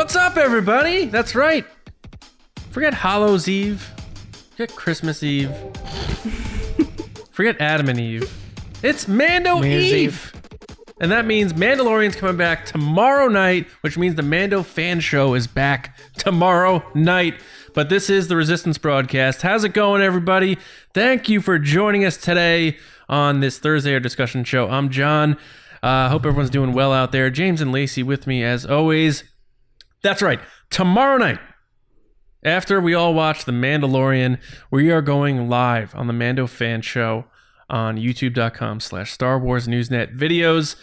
What's up, everybody? That's right. Forget Hallows Eve. Forget Christmas Eve. Forget Adam and Eve. It's Mando Eve. And that means Mandalorian's coming back tomorrow night, which means the Mando fan show is back tomorrow night. But this is the Resistance broadcast. How's it going, everybody? Thank you for joining us today on this Thursday or discussion show. I'm John. Hope everyone's doing well out there. James and Lacey with me as always. That's right. Tomorrow night, after we all watch The Mandalorian, we are going live on the Mando fan show on youtube.com/Star Wars Newsnet videos.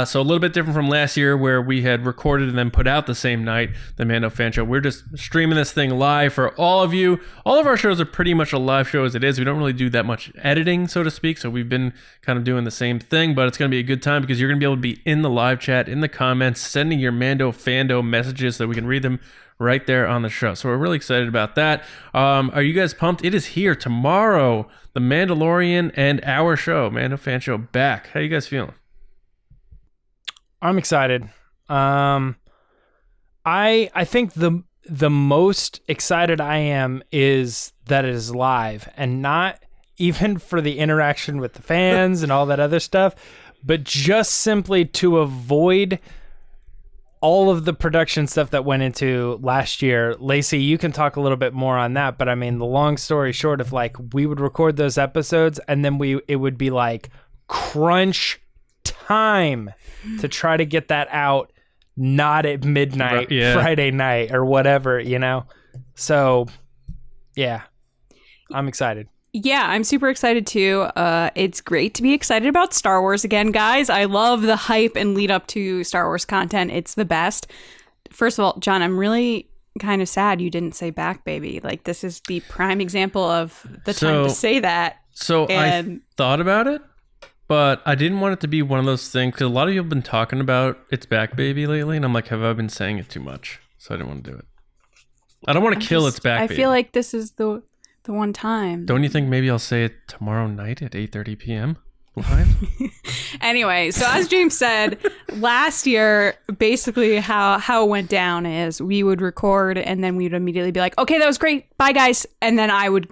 So a little bit different from last year where we had recorded and then put out the same night, the Mando fan show. We're just streaming this thing live for all of you. All of our shows are pretty much a live show as it is. We don't really do that much editing, so to speak. So we've been kind of doing the same thing, but it's going to be a good time because you're going to be able to be in the live chat, in the comments, sending your Mando fando messages so we can read them right there on the show. So we're really excited about that. Are you guys pumped? It is here tomorrow. The Mandalorian and our show, Mando Fan Show, back. How you guys feeling? I'm excited. I think the most excited I am is that it is live, and not even for the interaction with the fans and all that other stuff, but just simply to avoid all of the production stuff that went into last year. Lacey, you can talk a little bit more on that, but I mean, the long story short of like, we would record those episodes and then it would be like crunch time to try to get that out, not at midnight, Friday night or whatever, you know? So yeah, I'm excited. Yeah, I'm super excited too. It's great to be excited about Star Wars again, guys. I love the hype and lead up to Star Wars content. It's the best. First of all, John, I'm really kind of sad you didn't say back, baby. Like, this is the prime example of the time to say that. So I thought about it, but I didn't want it to be one of those things, because a lot of you have been talking about it's back, baby lately, and I'm like, have I been saying it too much? So I didn't want to do it. I don't want to kill it's back, baby. I feel like this is the one time. Don't you think maybe I'll say it tomorrow night at 8:30 p.m. live? Anyway, so as James said, last year, basically how it went down is we would record and then we would immediately be like, okay, that was great. Bye, guys. And then I would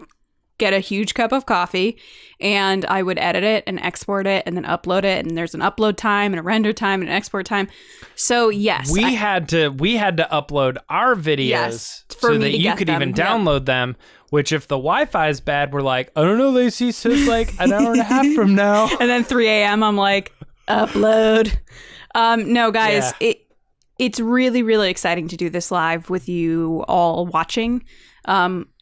get a huge cup of coffee and I would edit it and export it and then upload it. And there's an upload time and a render time and an export time. So yes, we had to upload our videos so that you could even download them. Which, if the Wi-Fi is bad, we're like, I don't know, Lacey says like an hour and a half from now. And then 3 a.m. I'm like, upload. No, guys, it's really, really exciting to do this live with you all watching.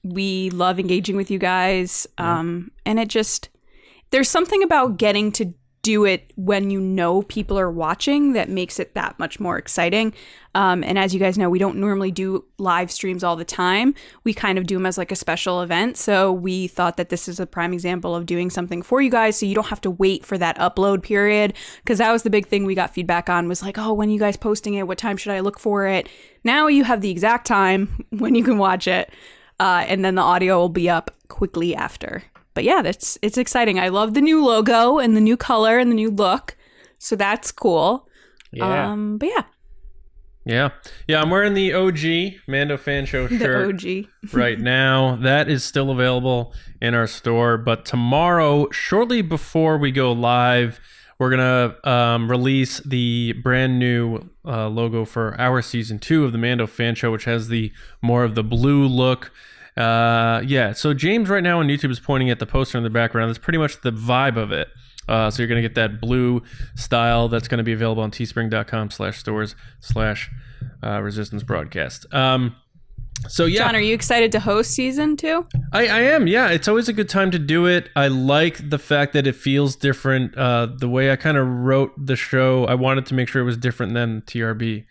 We love engaging with you guys. And there's something about getting to do it when you know people are watching that makes it that much more exciting. And as you guys know, we don't normally do live streams all the time. We kind of do them as like a special event. So we thought that this is a prime example of doing something for you guys so you don't have to wait for that upload period. Because that was the big thing we got feedback on, was like, oh, when are you guys posting it? What time should I look for it? Now you have the exact time when you can watch it. And then the audio will be up quickly after. But yeah, it's exciting. I love the new logo and the new color and the new look. So that's cool. Yeah. But yeah. Yeah, I'm wearing the OG Mando Fan Show shirt the OG. right now. That is still available in our store. But tomorrow, shortly before we go live, we're going to release the brand new logo for our season 2 of the Mando Fan Show, which has the more of the blue look. So James right now on YouTube is pointing at the poster in the background. That's pretty much the vibe of it. So you're going to get that blue style that's going to be available on teespring.com/stores/resistance broadcast. So yeah. John, are you excited to host season 2? I am. Yeah. It's always a good time to do it. I like the fact that it feels different. The way I kind of wrote the show, I wanted to make sure it was different than TRB.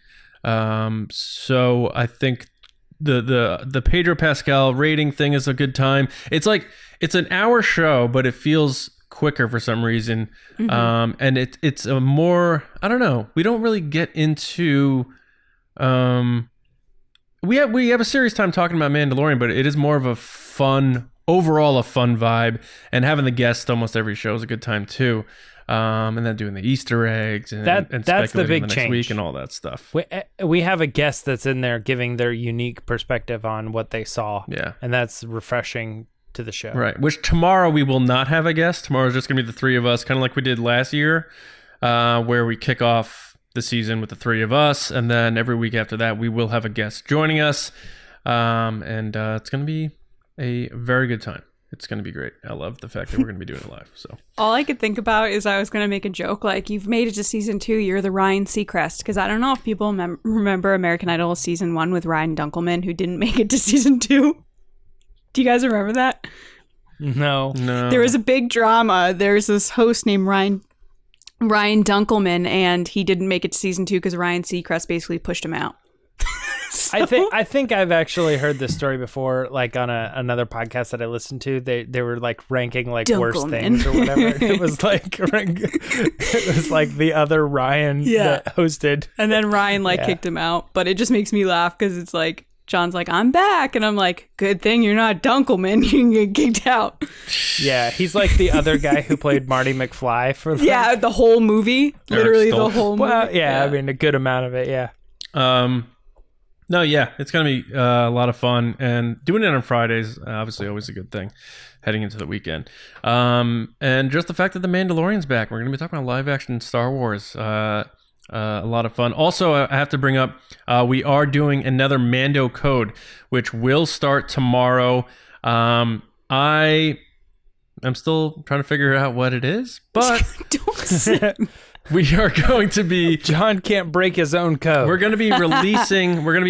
So I think the Pedro Pascal rating thing is a good time. It's like, it's an hour show, but it feels quicker for some reason. Mm-hmm. And it's a more, I don't know, we don't really get into we have a serious time talking about Mandalorian, but it is more of a fun vibe, and having the guests almost every show is a good time too. and then doing the Easter eggs and that's the big next change week and all that stuff. We have a guest that's in there giving their unique perspective on what they saw. Yeah, and that's refreshing to the show. Right. Which tomorrow we will not have a guest. Tomorrow's just gonna be the three of us, kind of like we did last year, where we kick off the season with the three of us, and then every week after that we will have a guest joining us, and it's gonna be a very good time. It's going to be great. I love the fact that we're going to be doing it live. So all I could think about is I was going to make a joke like, you've made it to season 2, you're the Ryan Seacrest, because I don't know if people remember American Idol season 1 with Ryan Dunkelman, who didn't make it to season 2. Do you guys remember that? No. There was a big drama. There's this host named Ryan Dunkelman, and he didn't make it to season 2 because Ryan Seacrest basically pushed him out. So, I think I've actually heard this story before, like on another podcast that I listened to. They were like ranking like Dunkelman. Worst things or whatever. It was like the other Ryan that hosted, and then Ryan kicked him out. But it just makes me laugh because it's like John's like, I'm back, and I'm like, good thing you're not Dunkelman. You can get kicked out. Yeah, he's like the other guy who played Marty McFly for the whole movie, literally the whole movie. Well, yeah, I mean a good amount of it. Yeah. No, yeah, it's going to be a lot of fun, and doing it on Fridays, obviously always a good thing heading into the weekend. And just the fact that The Mandalorian's back, we're going to be talking about live action Star Wars. A lot of fun. Also, I have to bring up, we are doing another Mando code, which will start tomorrow. I'm still trying to figure out what it is, but Don't say we are going to be. John can't break his own code. We're going to be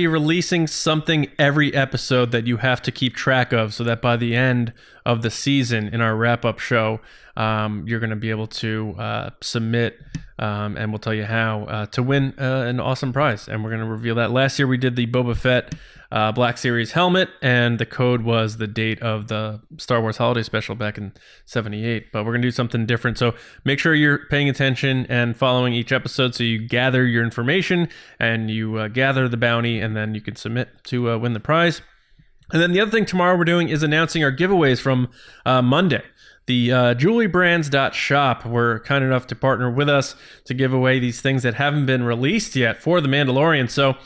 releasing something every episode that you have to keep track of, so that by the end of the season, in our wrap-up show, you're going to be able to submit, and we'll tell you how to win an awesome prize. And we're going to reveal that. Last year we did the Boba Fett Black Series helmet, and the code was the date of the Star Wars Holiday Special back in '78. But we're going to do something different. So make sure you're paying attention and following each episode, so you gather your information and you gather the bounty, and then you can submit to win the prize. And then the other thing tomorrow we're doing is announcing our giveaways from Monday. The jewelrybrands.shop were kind enough to partner with us to give away these things that haven't been released yet for The Mandalorian. So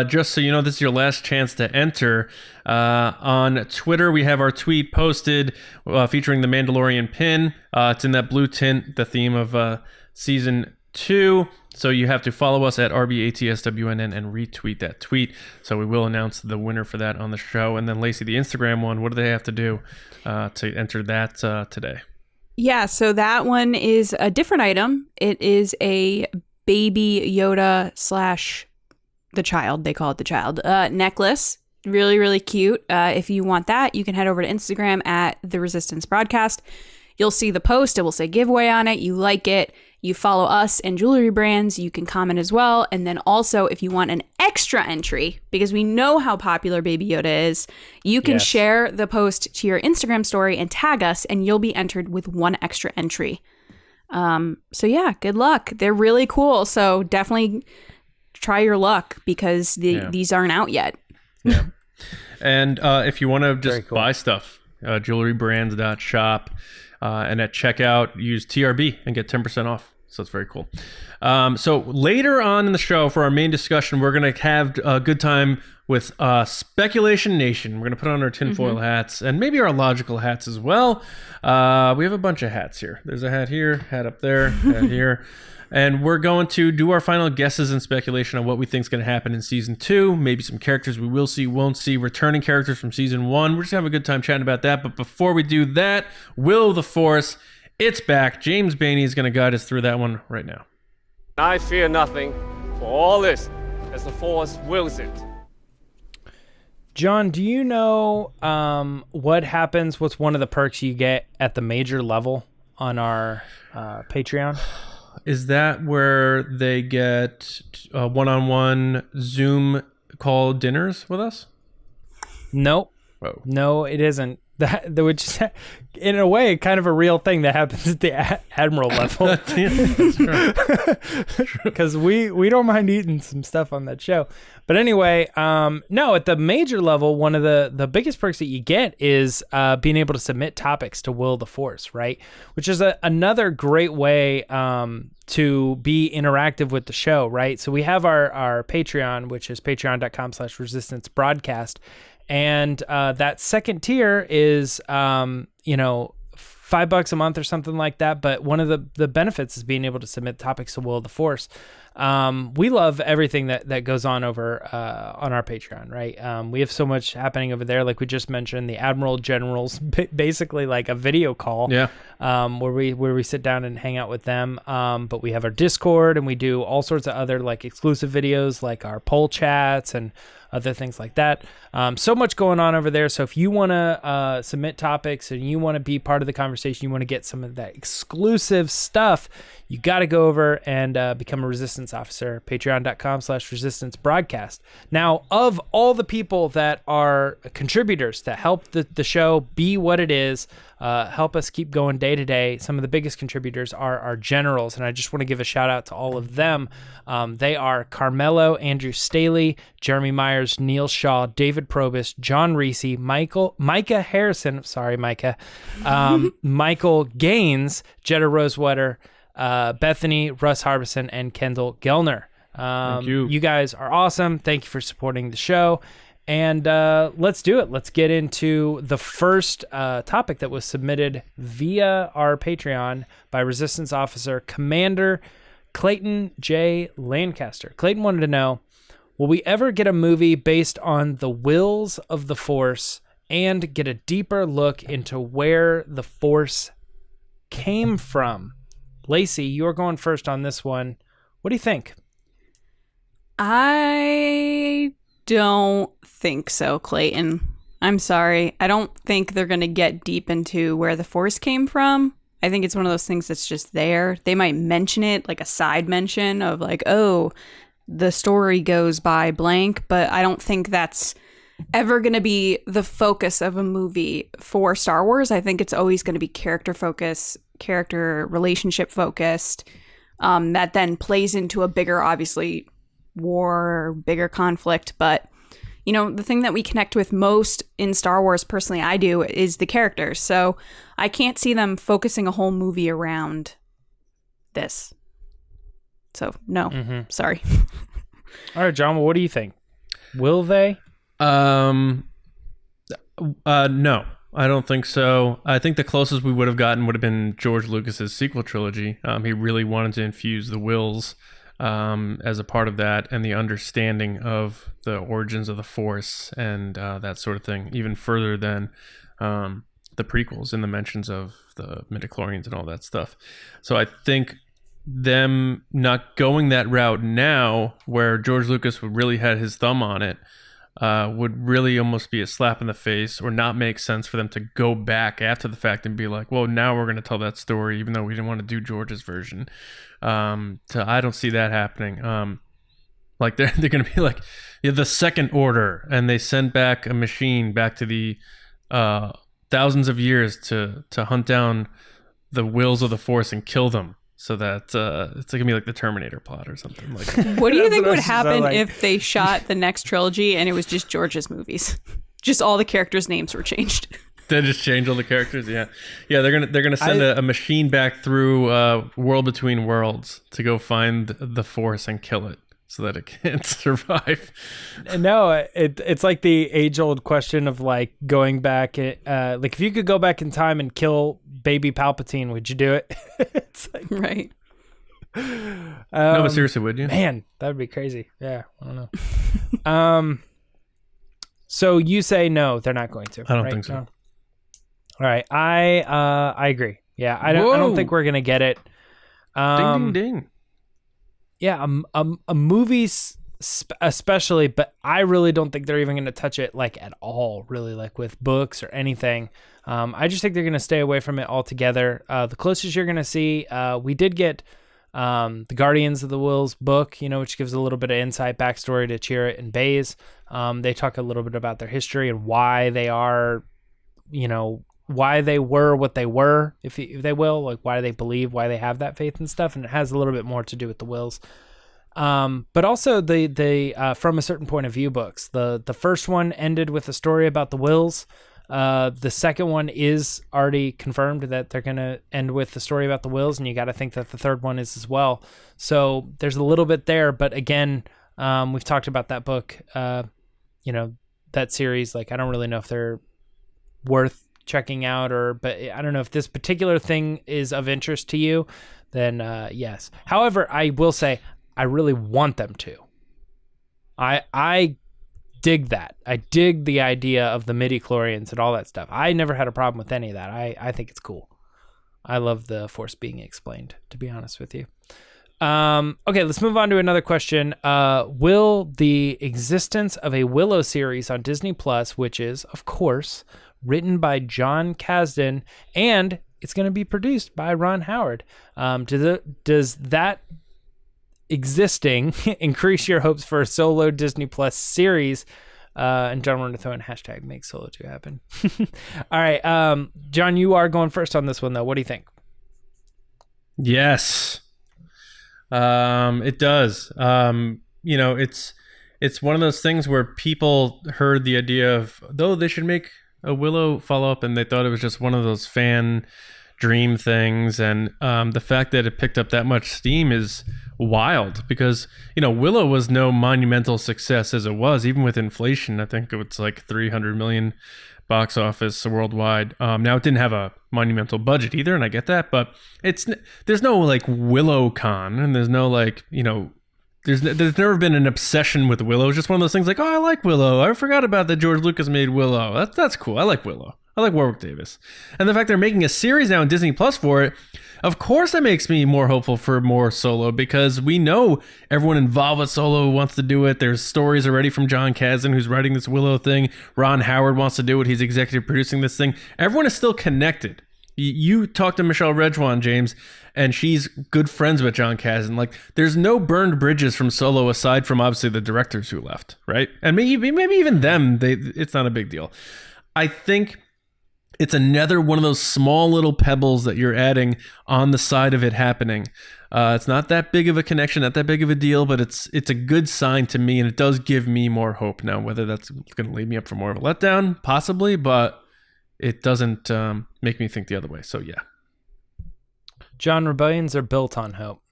just so you know, this is your last chance to enter. On Twitter, we have our tweet posted featuring the Mandalorian pin. It's in that blue tint, the theme of Season 2. So you have to follow us at RBATSWNN and retweet that tweet. So we will announce the winner for that on the show. And then Lacey, the Instagram one, what do they have to do to enter that today? Yeah, so that one is a different item. It is a Baby Yoda / the child, they call it the child, necklace. Really, really cute. If you want that, you can head over to Instagram at The Resistance Broadcast. You'll see the post. It will say giveaway on it. You like it. You follow us and Jewelry Brands. You can comment as well. And then also, if you want an extra entry, because we know how popular Baby Yoda is, you can share the post to your Instagram story and tag us, and you'll be entered with one extra entry. So yeah, good luck. They're really cool. So definitely try your luck, because these aren't out yet. Yeah. And if you want to just buy stuff, jewelrybrands.shop. And at checkout, use TRB and get 10% off. So it's very cool. So later on in the show, for our main discussion, we're going to have a good time with Speculation Nation. We're going to put on our tinfoil hats and maybe our logical hats as well. We have a bunch of hats here. There's a hat here, hat up there, hat here. And we're going to do our final guesses and speculation on what we think is going to happen in Season 2. Maybe some characters we will see, won't see, returning characters from Season 1. We're just having a good time chatting about that. But before we do that, Will of the Force, it's back. James Baney is going to guide us through that one right now. I fear nothing, for all this, as the Force wills it. John, do you know what happens? What's one of the perks you get at the major level on our Patreon? Is that where they get one-on-one Zoom call dinners with us? Nope. Whoa. No, it isn't. which is, in a way, kind of a real thing that happens at the admiral level. Because we don't mind eating some stuff on that show. But anyway, no, at the major level, one of the biggest perks that you get is being able to submit topics to Will the Force, right? Which is another great way to be interactive with the show, right? So we have our Patreon, which is patreon.com/resistance broadcast. And that second tier is, $5 a month or something like that. But one of the benefits is being able to submit topics to Will of the Force. We love everything that goes on over on our Patreon, right? We have so much happening over there. Like we just mentioned, the Admiral Generals, basically like a video call, where we sit down and hang out with them. But we have our Discord, and we do all sorts of other like exclusive videos, like our poll chats and other things like that. So much going on over there. So if you want to submit topics and you want to be part of the conversation, you want to get some of that exclusive stuff, you got to go over and become a Resistance officer. Patreon.com/resistance broadcast. Now, of all the people that are contributors that help the show be what it is, help us keep going day to day, some of the biggest contributors are our generals, and I just want to give a shout out to all of them. They are Carmelo, Andrew Staley, Jeremy Myers, Neil Shaw, David Probus, John Reese, Micah Harrison, sorry Micah, Michael Gaines, Jetta Rosewater, Bethany, Russ Harbison, and Kendall Gellner. Thank you. You guys are awesome. Thank you for supporting the show. And let's do it. Let's get into the first topic that was submitted via our Patreon by Resistance Officer Commander Clayton J. Lancaster. Clayton wanted to know, will we ever get a movie based on the wills of the Force and get a deeper look into where the Force came from? Lacey, you're going first on this one. What do you think? I don't think so, Clayton. I'm sorry. I don't think they're going to get deep into where the Force came from. I think it's one of those things that's just there. They might mention it, like a side mention of like, oh, the story goes by blank, but I don't think that's ever going to be the focus of a movie for Star Wars. I think it's always going to be character focused, character relationship focused, that then plays into a bigger, obviously, war, bigger conflict. But the thing that we connect with most in Star Wars, personally I do, is the characters. So I can't see them focusing a whole movie around this. So no, sorry. All right, John, well, what do you think? Will they? No, I don't think so. I think the closest we would have gotten would have been George Lucas's sequel trilogy. He really wanted to infuse the wills as a part of that, and the understanding of the origins of the Force and that sort of thing, even further than the prequels and the mentions of the midichlorians and all that stuff. So I think them not going that route now, where George Lucas would really had his thumb on it, would really almost be a slap in the face, or not make sense for them to go back after the fact and be like, well, now we're going to tell that story, even though we didn't want to do George's version. I don't see that happening. Like they're going to be like the Second Order, and they send back a machine back to the thousands of years to hunt down the wills of the Force and kill them. So that it's going to be like the Terminator plot or something like that. What do you think would happen if they shot the next trilogy and it was just George's movies? Just all the characters' names were changed. They just change all the characters. Yeah. They're gonna send a machine back through World Between Worlds to go find the Force and kill it so that it can't survive. No, it's like the age-old question of like going back. Like if you could go back in time and kill baby Palpatine, would you do it? It's like, right. No, but seriously, would you? Man, that would be crazy. Yeah, I don't know. So you say no, they're not going to. I don't think so. No? All right, I agree. Yeah, I don't think we're gonna get it. Ding ding ding. Yeah, a movie's especially, but I really don't think they're even going to touch it like at all, really, like with books or anything. I just think they're going to stay away from it altogether. The closest you're going to see, we did get the Guardians of the Wills book, which gives a little bit of insight, backstory to Chirrut and Baze. They talk a little bit about their history and why they are why they were what they were, if they will, like why they believe, why they have that faith and stuff, and it has a little bit more to do with the Wills. But also the From a Certain Point of View books. The first one ended with a story about the Wills. The second one is already confirmed that they're going to end with the story about the Wills, and you got to think that the third one is as well. So there's a little bit there, but again, we've talked about that book, that series. Like, I don't really know if they're worth checking out, but I don't know if this particular thing is of interest to you, then yes. However, I will say I really want them to. I dig that. I dig the idea of the midi-chlorians and all that stuff. I never had a problem with any of that. I think it's cool. I love the Force being explained, to be honest with you. Okay, let's move on to another question. Will the existence of a Willow series on Disney Plus, which is, of course, written by Jon Kasdan, and it's going to be produced by Ron Howard, does that existing increase your hopes for a solo Disney Plus series? And John wanted to throw in hashtag make Solo 2 happen. All right, John, you are going first on this one, though. What do you think? Yes. It does. It's one of those things where people heard the idea of, though, they should make a Willow follow-up, and they thought it was just one of those fan dream things, and the fact that it picked up that much steam is wild, because Willow was no monumental success as it was, even with inflation. I think it was like 300 million box office worldwide. Now, it didn't have a monumental budget either, and I get that, but there's no like Willow con, and there's no like there's never been an obsession with Willow. It's just one of those things like, oh, I like Willow. I forgot about that George Lucas made Willow. That's cool. I like Willow. I like Warwick Davis. And the fact they're making a series now on Disney Plus for it, of course that makes me more hopeful for more Solo, because we know everyone involved with Solo wants to do it. There's stories already from Jon Kasdan, who's writing this Willow thing. Ron Howard wants to do it. He's executive producing this thing. Everyone is still connected. You talked to Michelle Redjwan, James, and she's good friends with Jon Kasdan. Like, there's no burned bridges from Solo aside from obviously the directors who left, right? And maybe even them, it's not a big deal. I think it's another one of those small little pebbles that you're adding on the side of it happening. It's not that big of a connection, not that big of a deal, but it's a good sign to me, and it does give me more hope. Now, whether that's going to lead me up for more of a letdown, possibly, but it doesn't make me think the other way. So, yeah. John, rebellions are built on hope.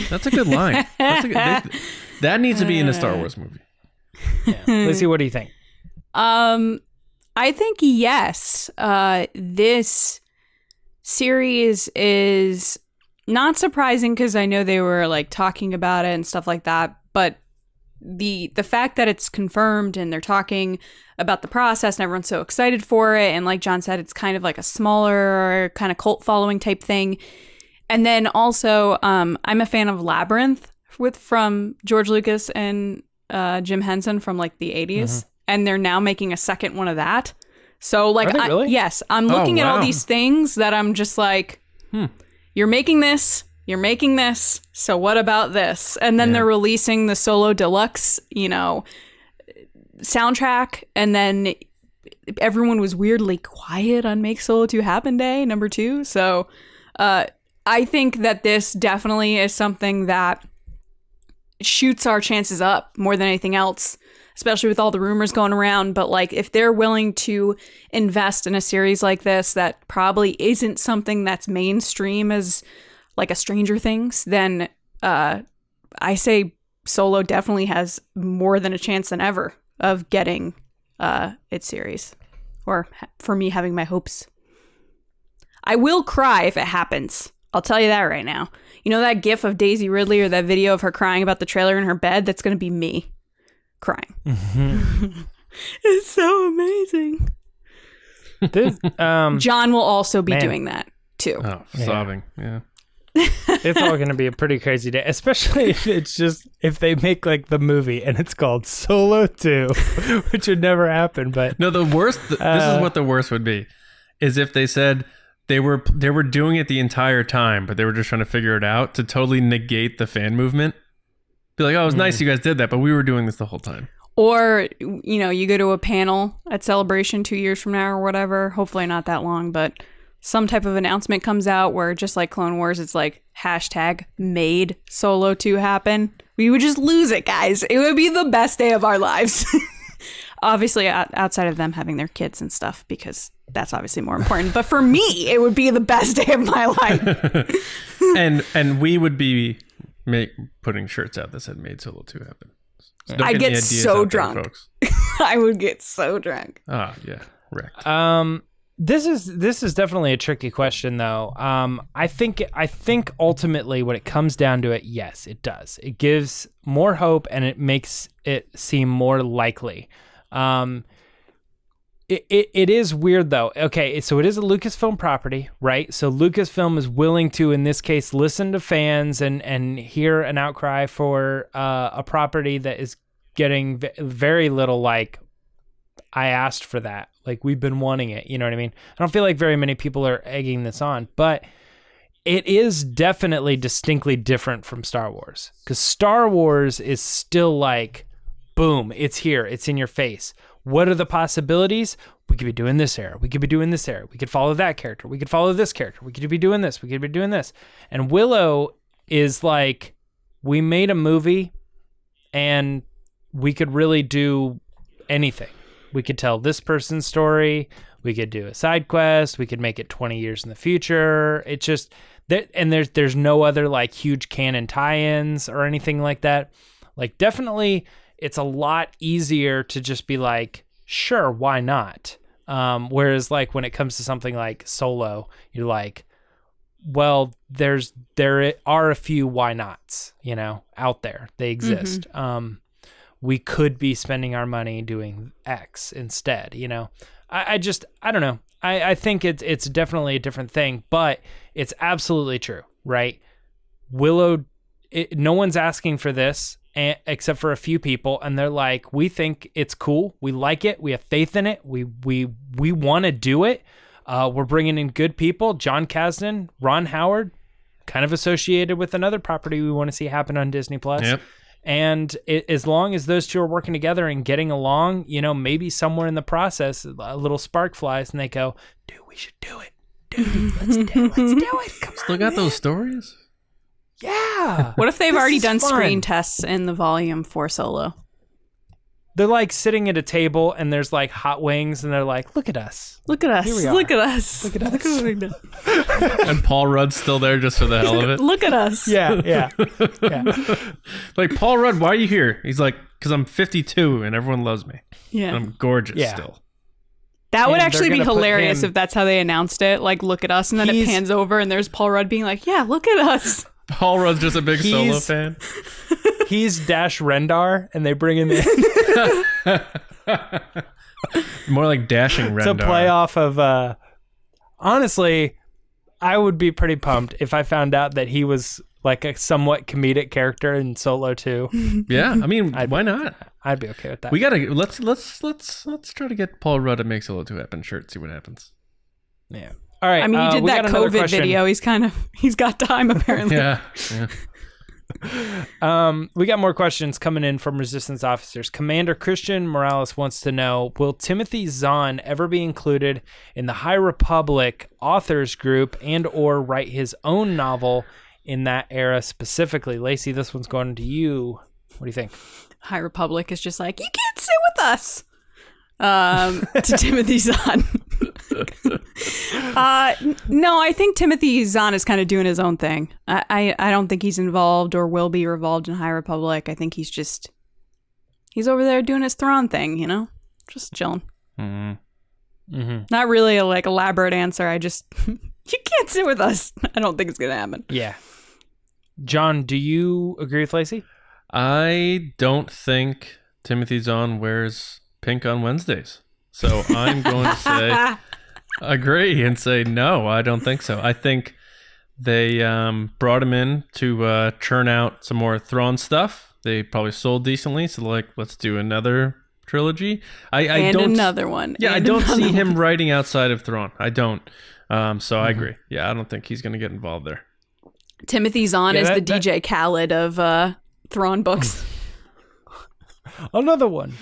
That's a good line. That needs to be in a Star Wars movie. Yeah. Lizzie, what do you think? I think yes. This series is not surprising because I know they were like talking about it and stuff like that. But the fact that it's confirmed and they're talking about the process and everyone's so excited for it, and like John said, it's kind of like a smaller kind of cult following type thing. And then also, I'm a fan of Labyrinth from George Lucas and Jim Henson from like the 80s. Mm-hmm. And they're now making a second one of that. So like, really? Yes, I'm looking at all these things that I'm just like, you're making this. So what about this? And then they're releasing the Solo Deluxe, soundtrack. And then everyone was weirdly quiet on Make Solo 2 Happen Day, number 2. So I think that this definitely is something that shoots our chances up more than anything else, especially with all the rumors going around. But like, if they're willing to invest in a series like this that probably isn't something that's mainstream as like a Stranger Things, then I say Solo definitely has more than a chance than ever of getting its series, or for me having my hopes. I will cry if it happens. I'll tell you that right now. You know that gif of Daisy Ridley, or that video of her crying about the trailer in her bed? That's going to be me crying. Mm-hmm. It's so amazing. John will also be doing that too. Oh, sobbing. Yeah. It's all going to be a pretty crazy day, especially if they make like the movie and it's called Solo 2, which would never happen. But no, the worst, this is what the worst would be, is if they said they were doing it the entire time, but they were just trying to figure it out to totally negate the fan movement. Be like, oh, it was nice you guys did that, but we were doing this the whole time. Or, you go to a panel at Celebration 2 years from now or whatever. Hopefully not that long, but some type of announcement comes out where, just like Clone Wars, it's like #made Solo 2 happen. We would just lose it, guys. It would be the best day of our lives. Obviously, outside of them having their kids and stuff, because that's obviously more important. But for me, it would be the best day of my life. and we would be putting shirts out that said "Made Solo 2 happen." So I get so drunk. I would get so drunk. Oh yeah, wrecked. This is definitely a tricky question, though. I think ultimately, when it comes down to it, yes, it does. It gives more hope, and it makes it seem more likely. It is weird, though. Okay, so it is a Lucasfilm property, right? So Lucasfilm is willing to, in this case, listen to fans and hear an outcry for a property that is getting very little, like, I asked for that. Like, we've been wanting it. You know what I mean? I don't feel like very many people are egging this on, but it is definitely distinctly different from Star Wars. Because Star Wars is still like, boom, it's here. It's in your face. What are the possibilities? We could be doing this era. We could be doing this era. We could follow that character. We could follow this character. We could be doing this. We could be doing this. And Willow is like, we made a movie and we could really do anything. We could tell this person's story. We could do a side quest. We could make it 20 years in the future. It's just that, and there's no other like huge canon tie-ins or anything like that. Like, definitely, it's a lot easier to just be like, sure, why not? Whereas like when it comes to something like Solo, you're like, well, there are a few why nots, out there. They exist. Mm-hmm. We could be spending our money doing X instead, I don't know. I think it's definitely a different thing, but it's absolutely true, right? Willow, no one's asking for this except for a few people, and they're like, we think it's cool. We like it. We have faith in it. We want to do it. We're bringing in good people. Jon Kasdan, Ron Howard, kind of associated with another property we want to see happen on Disney Plus. Yep. And as long as those two are working together and getting along, maybe somewhere in the process, a little spark flies and they go, dude, we should do it. Dude, let's do it. Come Still got those stories? Yeah. What if they've already done screen tests in the volume for Solo? They're like sitting at a table and there's like hot wings and they're like, look at us. Look at us. Here we are. Look at us. Look at us. Look at what we've done. And Paul Rudd's still there just for the hell of it. Look at us. Yeah. Like, Paul Rudd, why are you here? He's like, because I'm 52 and everyone loves me. Yeah. And I'm gorgeous still. That would actually be hilarious if that's how they announced it. Like, look at us. And then it pans over and there's Paul Rudd being like, yeah, look at us. Paul Rudd's just a big Solo fan. He's Dash Rendar, and they bring him in. More like Dashing Rendar. To play off of, honestly, I would be pretty pumped if I found out that he was like a somewhat comedic character in Solo 2. Yeah, I mean, why not? I'd be okay with that. We gotta let's try to get Paul Rudd to make Solo 2 happen. Shirt, see what happens. Yeah. All right. I mean, he did that COVID video. He's got time apparently. Yeah. We got more questions coming in from Resistance officers. Commander Christian Morales wants to know, will Timothy Zahn ever be included in the High Republic authors group and or write his own novel in that era specifically? Lacey, this one's going to you. What do you think? High Republic is just like, you can't sit with us. To Timothy Zahn. No, I think Timothy Zahn is kind of doing his own thing. I don't think he's involved or will be involved in High Republic. I think he's over there doing his Thrawn thing, just chilling. Mm-hmm. Mm-hmm. Not really a like elaborate answer. I just you can't sit with us. I don't think it's gonna happen. Yeah. John, do you agree with Lacey? I don't think Timothy Zahn wears pink on Wednesdays. So I'm going to say agree and say no, I don't think so. I think they brought him in to churn out some more Thrawn stuff. They probably sold decently, so like, let's do another trilogy. I don't another one. Yeah, I don't see him writing outside of Thrawn. I don't. So I agree. Yeah, I don't think he's going to get involved there. Timothy Zahn is the DJ Khaled of Thrawn books. Another one.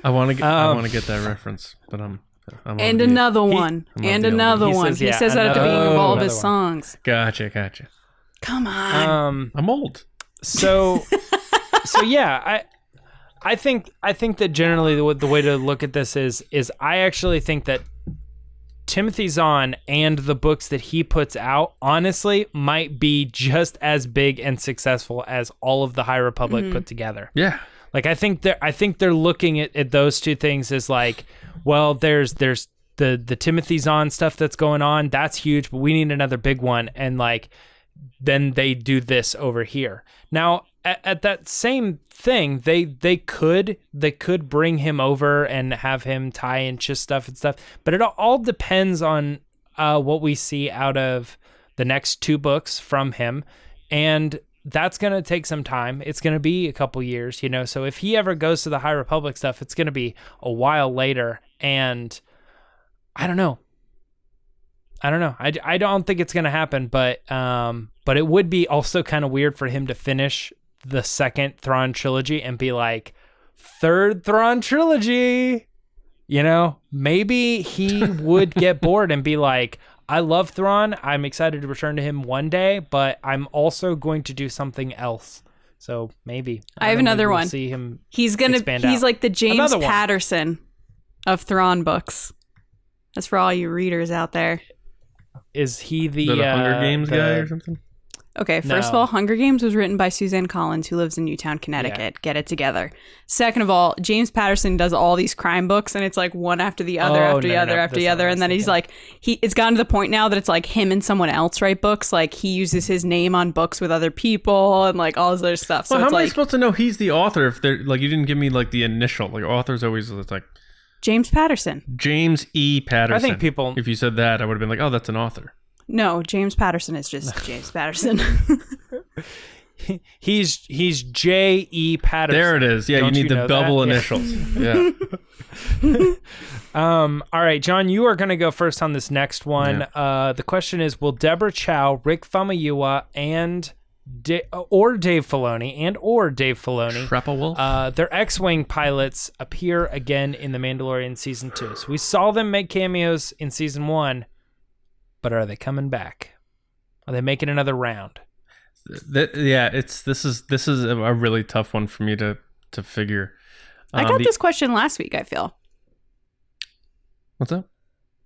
I want to get that reference, but I'm and another one. And another one. He says that at the beginning of all of his songs. Gotcha. Come on. I'm old. So yeah, I think that generally the way to look at this is I actually think that Timothy Zahn and the books that he puts out, honestly, might be just as big and successful as all of the High Republic put together. Yeah. Like I think they're looking at those two things as like, well, there's the Timothy Zahn stuff that's going on, that's huge, but we need another big one, and like then they do this over here. Now at that same thing, they could bring him over and have him tie in just stuff and stuff, but it all depends on what we see out of the next 2 books from him, and that's going to take some time. It's going to be a couple years, so if he ever goes to the High Republic stuff, it's going to be a while later, and I don't know. I don't think it's going to happen, but it would be also kind of weird for him to finish the second Thrawn trilogy and be like, 3rd Thrawn trilogy, maybe he would get bored and be like, I love Thrawn. I'm excited to return to him one day, but I'm also going to do something else. So maybe I have another one. See him. He's like the James Patterson of Thrawn books. That's for all you readers out there. Is he the Hunger Games guy or something? Okay, first of all, Hunger Games was written by Suzanne Collins, who lives in Newtown, Connecticut. Yeah. Get it together. Second of all, James Patterson does all these crime books, and it's like one after the other, after the other. And then he's like, it's gotten to the point now that it's like him and someone else write books. Like he uses his name on books with other people and like all this other stuff. So well, how am I supposed to know he's the author if they're like, you didn't give me like the initial, like author's always like James Patterson. James E. Patterson. I think people, if you said that, I would have been like, oh, that's an author. No, James Patterson is just James Patterson. He's J.E. Patterson. There it is. Yeah, you need the double initials. Yeah. All right, John, you are going to go first on this next one. Yeah. The question is, will Deborah Chow, Rick Famuyiwa, and Dave Filoni, Trappa Wolf, their X-Wing pilots appear again in The Mandalorian Season 2? So we saw them make cameos in Season 1, but are they coming back? Are they making another round? This is a really tough one for me to figure. I got this question last week, I feel. What's up?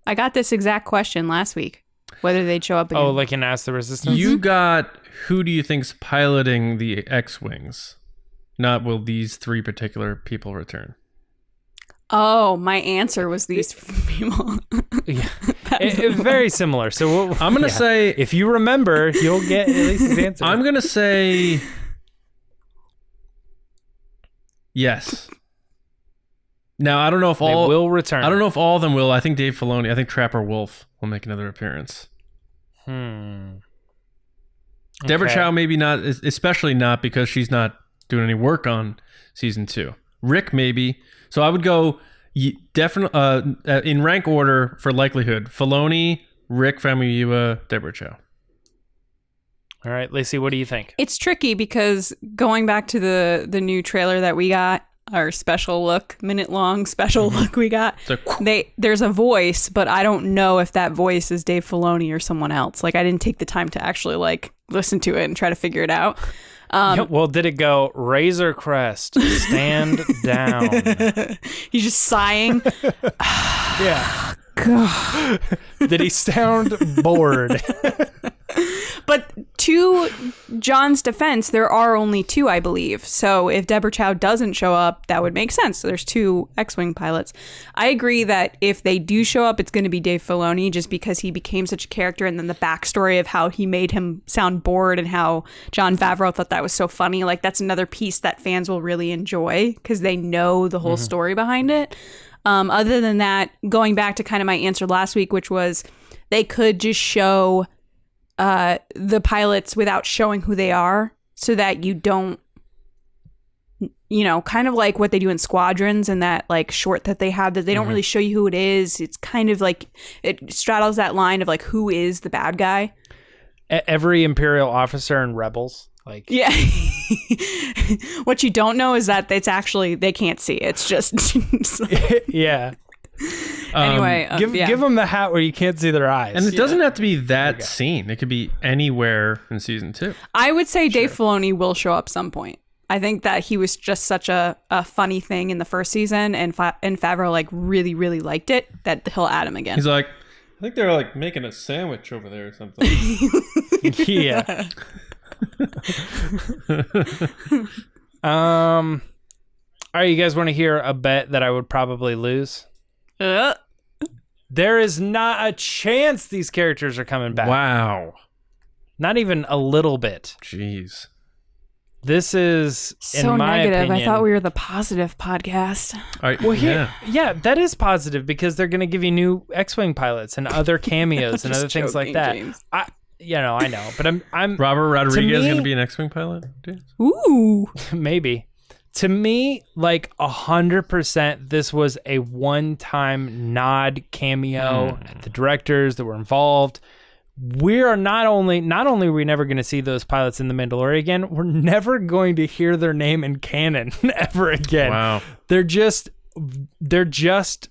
I got this exact question last week. Whether they'd show up again. Oh, like in Ask the Resistance? You got, who do you think's piloting the X-Wings? Not will these 3 particular people return. Oh, my answer was these people. Yeah. Very similar. So I'm going to say... If you remember, you'll get at least his answer. I'm going to say... Yes. Now, I don't know if they will return. I don't know if all of them will. I think Dave Filoni, I think Trapper Wolf will make another appearance. Deborah Chow maybe not, especially not because she's not doing any work on Season 2. Rick maybe. So I would go definitely in rank order for likelihood: Filoni, Rick Famuyiwa, Deborah Chow. All right, Lacey, what do you think? It's tricky because going back to the new trailer that we got, our special look, minute-long special look we got, there's a voice, but I don't know if that voice is Dave Filoni or someone else. Like, I didn't take the time to actually like listen to it and try to figure it out. Well, did it go Razor Crest, stand down? He's just sighing. Yeah. God. Did he sound bored? But to John's defense, there are only 2, I believe. So if Deborah Chow doesn't show up, that would make sense. So there's 2 X-Wing pilots. I agree that if they do show up, it's going to be Dave Filoni just because he became such a character, and then the backstory of how he made him sound bored and how Jon Favreau thought that was so funny. Like, that's another piece that fans will really enjoy because they know the whole story behind it. Other than that, going back to kind of my answer last week, which was they could just show the pilots without showing who they are so that you don't, kind of like what they do in Squadrons and that like short that they have that they don't really show you who it is. It's kind of like it straddles that line of like who is the bad guy. Every Imperial officer in Rebels Like, Yeah. What you don't know is that it's actually, they can't see. It's just. yeah. Anyway, Give them the hat where you can't see their eyes. And it doesn't have to be that scene. It could be anywhere in season 2. I would say Dave Filoni will show up some point. I think that he was just such a funny thing in the first season, and Favreau like really, really liked it, that he'll add him again. He's like, I think they're like making a sandwich over there or something. Yeah. All right, you guys want to hear a bet that I would probably lose? There is not a chance these characters are coming back. Wow. Not even a little bit. Jeez. This is, so in my negative. opinion, I thought we were the positive podcast. All right, well, yeah, that is positive because they're going to give you new X-wing pilots and other cameos and other things like that. James. I know, but I'm Robert Rodriguez is me- going to be an X-wing pilot? Dude. Ooh. maybe. To me, like 100%, this was a one-time nod cameo at the directors that were involved. We are not only are we never going to see those pilots in The Mandalorian again, we're never going to hear their name in canon ever again. Wow. They're just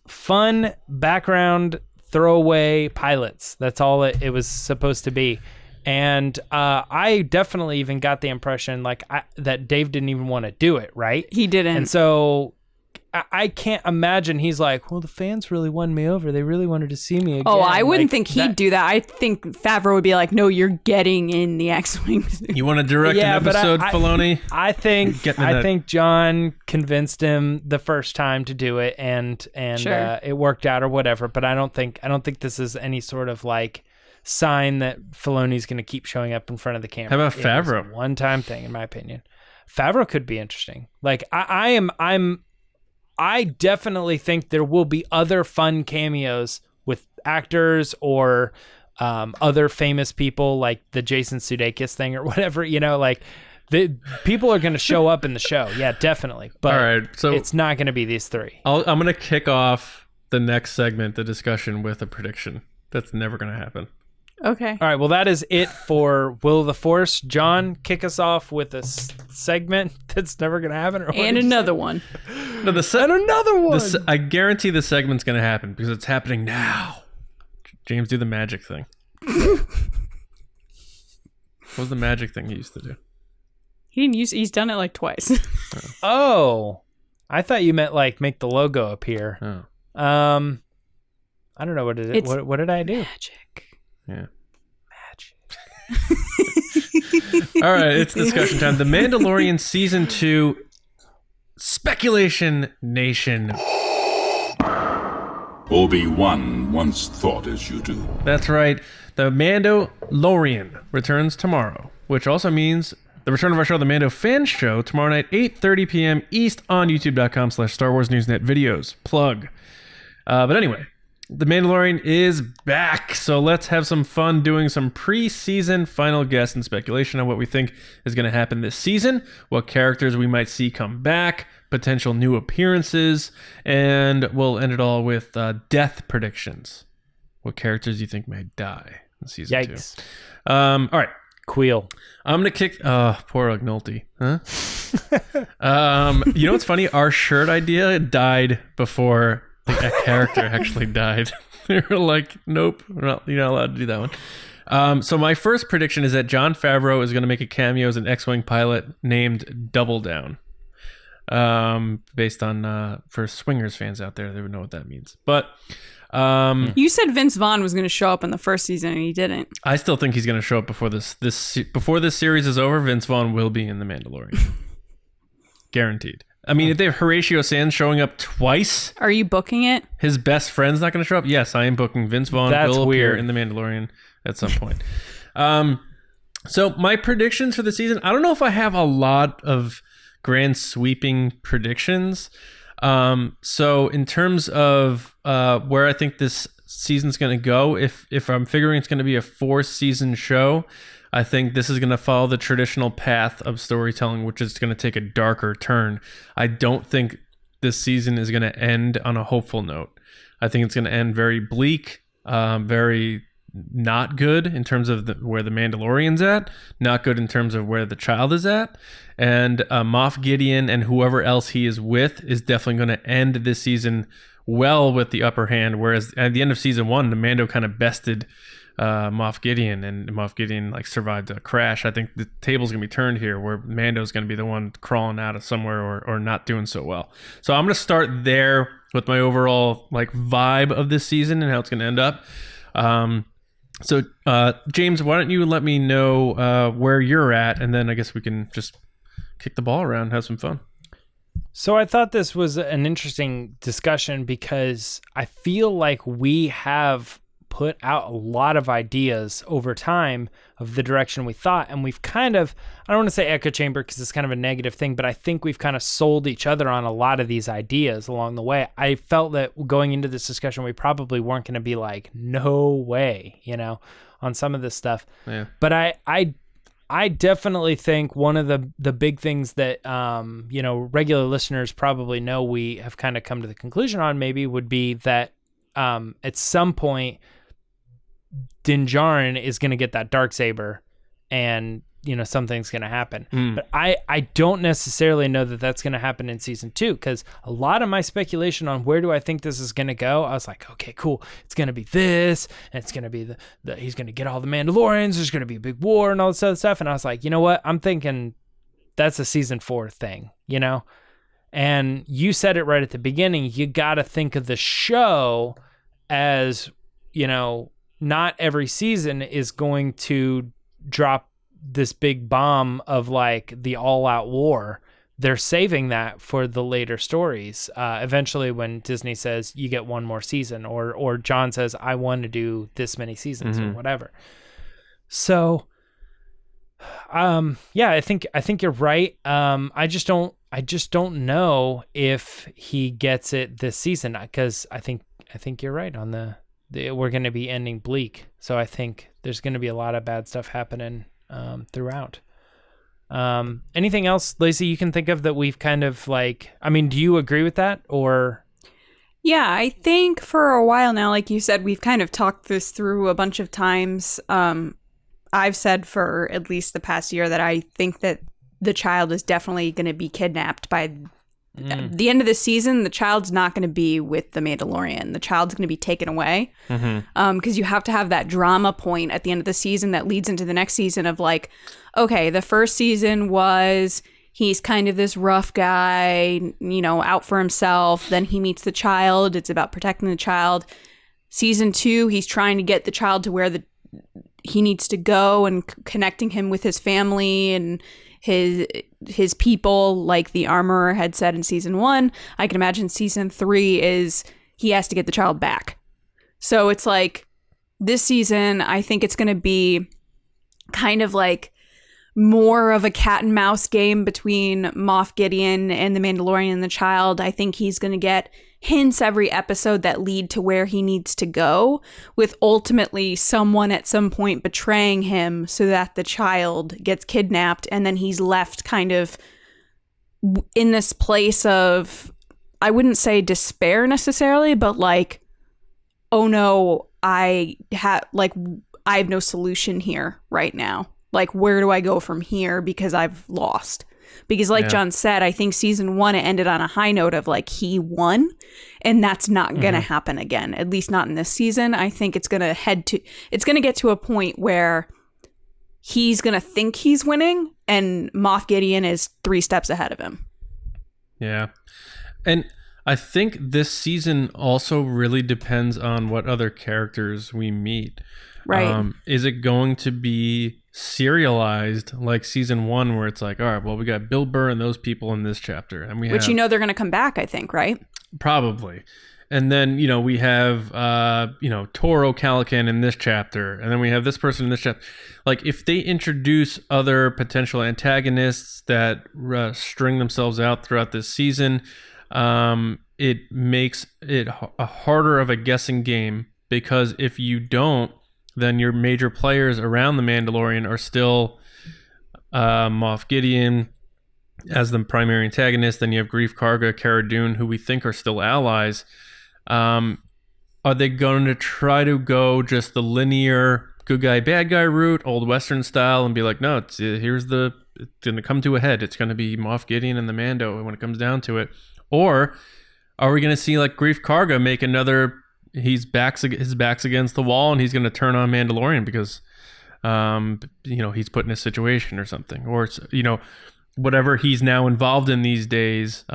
fun background throwaway pilots. That's all it was supposed to be. And I definitely even got the impression that Dave didn't even want to do it, right? He didn't. And so I can't imagine he's like, well, the fans really won me over. They really wanted to see me again. Oh, I wouldn't think he'd do that. I think Favreau would be like, no, you're getting in the X-Wing. You want to direct an episode, Filoni? I think Jon convinced him the first time to do it, and Sure. It worked out or whatever. But I don't think this is any sort of like sign that Filoni's going to keep showing up in front of the camera. How about It was Favreau? a one-time thing, in my opinion. Favreau could be interesting. Like I definitely think there will be other fun cameos with actors or other famous people, like the Jason Sudeikis thing or whatever. Like the people are going to show up in the show. Yeah, definitely. But All right, so it's not going to be these three. I'm going to kick off the next segment, the discussion, with a prediction. That's never going to happen. Okay. All right. Well, that is it for Will of the Force. John, kick us off with a segment that's never going to happen. And another one. No, And another one. I guarantee the segment's going to happen because it's happening now. James, do the magic thing. What was the magic thing he used to do? He's done it like twice. Oh, I thought you meant like make the logo appear. Oh. I don't know what it is. What did I do? Magic. Yeah. Magic. All right, it's discussion time. The Mandalorian Season 2 Speculation Nation. Obi-Wan once thought as you do. That's right. The Mandalorian returns tomorrow, which also means the return of our show, The Mando Fan Show, tomorrow night, 8:30 p.m. East on youtube.com/Star Wars Newsnet videos. Plug. But anyway, The Mandalorian is back, so let's have some fun doing some pre-season final guess and speculation on what we think is going to happen this season, what characters we might see come back, potential new appearances, and we'll end it all with death predictions. What characters do you think may die in season 2? Yikes. All right. Queel. I'm going to kick... poor Ognolty. Huh? You know what's funny? Our shirt idea died before... that character actually died. They were like, nope, you're not allowed to do that one. So my first prediction is that Jon Favreau is going to make a cameo as an X-Wing pilot named Double Down. Based on, for Swingers fans out there, they would know what that means. But You said Vince Vaughn was going to show up in the first season, and he didn't. I still think he's going to show up before this series is over. Vince Vaughn will be in The Mandalorian. Guaranteed. I mean, if they have Horatio Sands showing up twice, Are you booking it? his best friend's not going to show up. Yes, I am booking. Vince Vaughn That's will appear weird. in The Mandalorian at some point. So my predictions for the season, I don't know if I have a lot of grand sweeping predictions. So in terms of where I think this season's going to go, if I'm figuring it's going to be a 4-season show, I think this is going to follow the traditional path of storytelling, which is going to take a darker turn. I don't think this season is going to end on a hopeful note. I think it's going to end very bleak, very not good in terms of where the Mandalorian's at, not good in terms of where the child is at, and Moff Gideon and whoever else he is with is definitely going to end this season well with the upper hand, whereas at the end of season 1, the Mando kind of bested Moff Gideon, and Moff Gideon like survived a crash. I think the table's gonna be turned here, where Mando's gonna be the one crawling out of somewhere or not doing so well. So I'm gonna start there with my overall like vibe of this season and how it's gonna end up. So James, why don't you let me know where you're at, and then I guess we can just kick the ball around and have some fun. So I thought this was an interesting discussion because I feel like we have put out a lot of ideas over time of the direction we thought, and we've kind of, I don't want to say echo chamber because it's kind of a negative thing, but I think we've kind of sold each other on a lot of these ideas along the way. I felt that going into this discussion, we probably weren't going to be like, no way, on some of this stuff. Yeah. But I definitely think one of the big things that, regular listeners probably know we have kind of come to the conclusion on maybe would be that at some point, Din Djarin is going to get that Darksaber, and something's going to happen. But I don't necessarily know that that's going to happen in season 2, because a lot of my speculation on where do I think this is going to go, I was like, okay, cool, it's going to be this, and it's going to be the he's going to get all the Mandalorians, there's going to be a big war and all this other stuff, and I was like, you know what, I'm thinking that's a season 4 thing, and you said it right at the beginning, you got to think of the show as, not every season is going to drop this big bomb of like the all-out war. They're saving that for the later stories. Eventually when Disney says you get one more season, or Jon says, I want to do this many seasons or whatever. So, I think you're right. I just don't know if he gets it this season, because I think you're right on we're going to be ending bleak. So I think there's going to be a lot of bad stuff happening throughout. Anything else, Lacey, you can think of that we've kind of like, do you agree with that, or? Yeah, I think for a while now, like you said, we've kind of talked this through a bunch of times. I've said for at least the past year that I think that the child is definitely going to be kidnapped by the end of the season. The child's not going to be with the Mandalorian. The child's going to be taken away, because you have to have that drama point at the end of the season that leads into the next season of like, okay, the first season was he's kind of this rough guy, out for himself. Then he meets the child. It's about protecting the child. Season 2, he's trying to get the child to where he needs to go and connecting him with his family and his people, like the armorer had said in season 1. I can imagine season 3 is he has to get the child back. So it's like this season, I think it's going to be kind of like more of a cat and mouse game between Moff Gideon and the Mandalorian and the child. I think he's going to get hints every episode that lead to where he needs to go, with ultimately someone at some point betraying him so that the child gets kidnapped, and then he's left kind of in this place of, I wouldn't say despair necessarily, but like, oh no, I have no solution here right now. Like, where do I go from here, because I've lost? Because like Jon said, I think season 1, it ended on a high note of like he won, and that's not going to happen again, at least not in this season. I think it's going to get to a point where he's going to think he's winning, and Moff Gideon is 3 steps ahead of him. Yeah. And I think this season also really depends on what other characters we meet. Right. Is it going to be serialized like season 1, where it's like, all right, well, we got Bill Burr and those people in this chapter, and which they're going to come back, I think, right? Probably. And then, we have, Toro Calican in this chapter, and then we have this person in this chapter. Like, if they introduce other potential antagonists that string themselves out throughout this season, it makes it a harder of a guessing game, because if you don't, then your major players around the Mandalorian are still Moff Gideon as the primary antagonist. Then you have Grief Karga, Cara Dune, who we think are still allies. Are they going to try to go just the linear good guy, bad guy route, old Western style, and be like, no, it's going to come to a head. It's going to be Moff Gideon and the Mando when it comes down to it. Or are we going to see like Grief Karga make another, his back's against the wall and he's going to turn on Mandalorian because, he's put in a situation or something. Or, whatever he's now involved in these days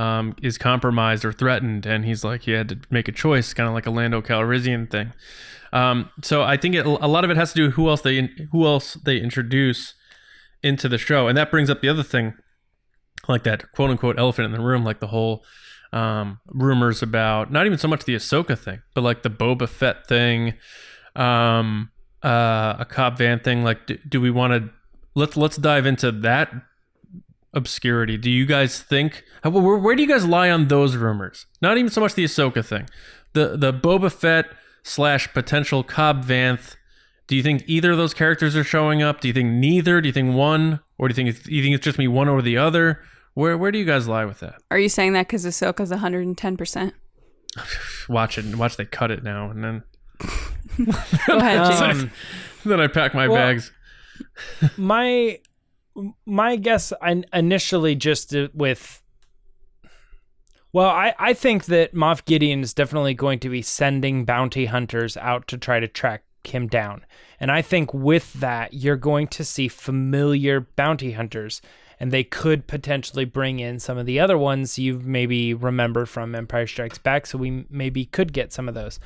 is compromised or threatened, and he's like, he had to make a choice, kind of like a Lando Calrissian thing. So I think a lot of it has to do with who else they introduce into the show, and that brings up the other thing, like that quote unquote elephant in the room, like the whole rumors about not even so much the Ahsoka thing, but like the Boba Fett thing, a Cobb Vanth thing. Like, do we want to let's dive into that obscurity? Do you guys think where do you guys lie on those rumors? Not even so much the Ahsoka thing, the Boba Fett / potential Cobb Vanth. Do you think either of those characters are showing up? Do you think neither? Do you think one? Or do you think it's just me one or the other? Where do you guys lie with that? Are you saying that because Ahsoka's 110%? Watch they cut it now and then. Go ahead, James. Then I pack my bags. My guess initially just with... Well, I think that Moff Gideon is definitely going to be sending bounty hunters out to try to track him down. And I think with that, you're going to see familiar bounty hunters, and they could potentially bring in some of the other ones you maybe remember from Empire Strikes Back, so we maybe could get some of those.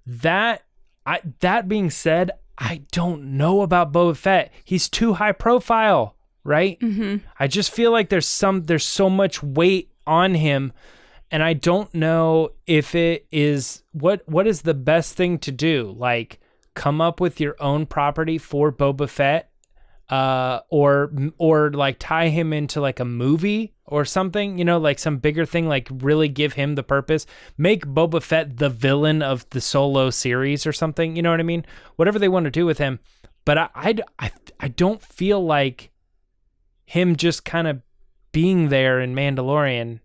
That being said, I don't know about Boba Fett. He's too high profile, right? Mm-hmm. I just feel like there's so much weight on him, and I don't know if it is what is the best thing to do. Like, come up with your own property for Boba Fett, or like tie him into like a movie or something, like some bigger thing, like really give him the purpose, make Boba Fett the villain of the Solo series or something, you know what I mean? Whatever they want to do with him. But I don't feel like him just kind of being there in Mandalorian,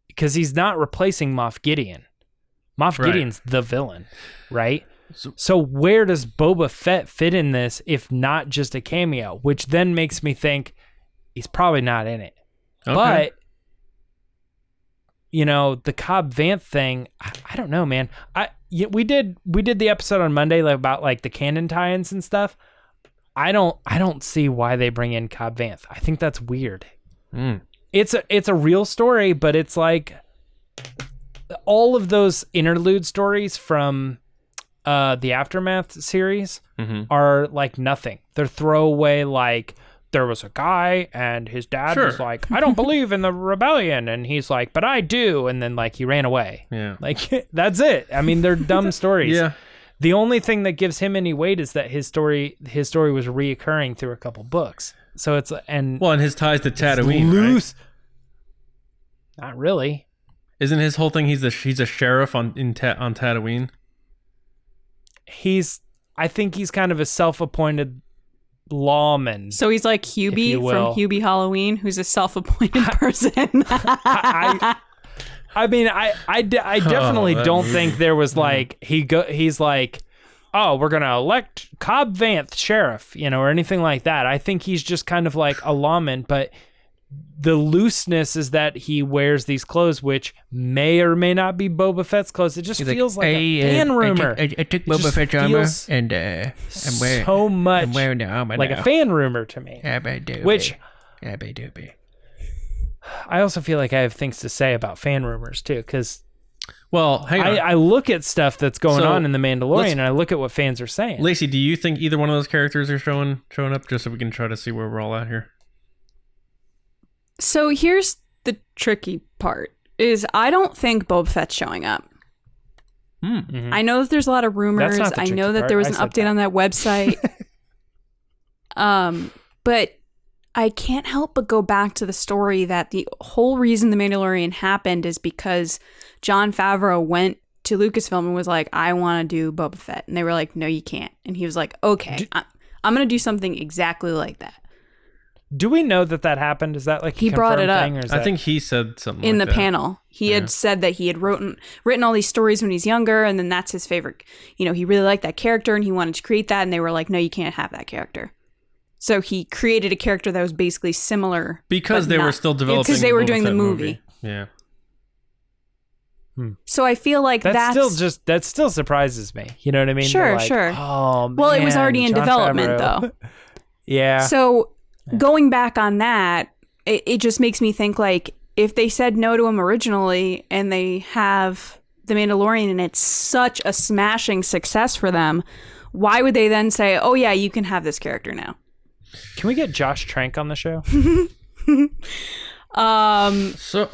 because he's not replacing Moff Gideon. Moff Gideon's the villain, right? So where does Boba Fett fit in this if not just a cameo? Which then makes me think he's probably not in it. Okay. But, the Cobb Vanth thing, I don't know, man. We did the episode on Monday about like the canon tie-ins and stuff. I don't see why they bring in Cobb Vanth. I think that's weird. It's a real story, but it's like all of those interlude stories from the Aftermath series are like nothing. They're throwaway, like there was a guy and his dad was like, I don't believe in the rebellion, and he's like, but I do, and then like he ran away. Yeah, like that's it. I mean, they're dumb stories. Yeah. The only thing that gives him any weight is that his story was reoccurring through a couple books. So it's and his ties to Tatooine, loose. Right? Not really. Isn't his whole thing he's a sheriff on Tatooine? I think he's kind of a self-appointed lawman. So he's like Hubie from Hubie Halloween, who's a self-appointed person. I mean, I definitely don't think there was like he's like, oh, we're gonna elect Cobb Vanth sheriff, or anything like that. I think he's just kind of like a lawman, but the looseness is that he wears these clothes, which may or may not be Boba Fett's clothes. It just feels like a fan rumor. I took Boba Fett's armor and I'm wearing so much I'm wearing the armor like now. A fan rumor to me. Which I also feel like I have things to say about fan rumors too, because I look at stuff that's going on in The Mandalorian, and I look at what fans are saying. Lacey, do you think either one of those characters are showing up, just so we can try to see where we're all at here? So here's the tricky part, is I don't think Boba Fett's showing up. Mm-hmm. I know that there's a lot of rumors. I know that there was an update on that website. But I can't help but go back to the story that the whole reason The Mandalorian happened is because Jon Favreau went to Lucasfilm and was like, I want to do Boba Fett. And they were like, no, you can't. And he was like, okay, I'm going to do something exactly like that. Do we know that happened? Is that like He brought it up. thing, or is I that... think he said something in like the that. panel. He had said that he had written all these stories when he's younger, and then that's his favorite. He really liked that character, and he wanted to create that, and they were like, no, you can't have that character. So he created a character that was basically similar. Because they were still developing because they were Boba doing the Fett movie. Yeah. So I feel like that still surprises me. You know what I mean? Sure, They're like, sure. Oh, man, well, it was already in Jon development, Favreau. though. Yeah. So going back on that, it just makes me think like if they said no to him originally and they have The Mandalorian and it's such a smashing success for them, why would they then say, oh yeah, you can have this character now? Can we get Josh Trank on the show? So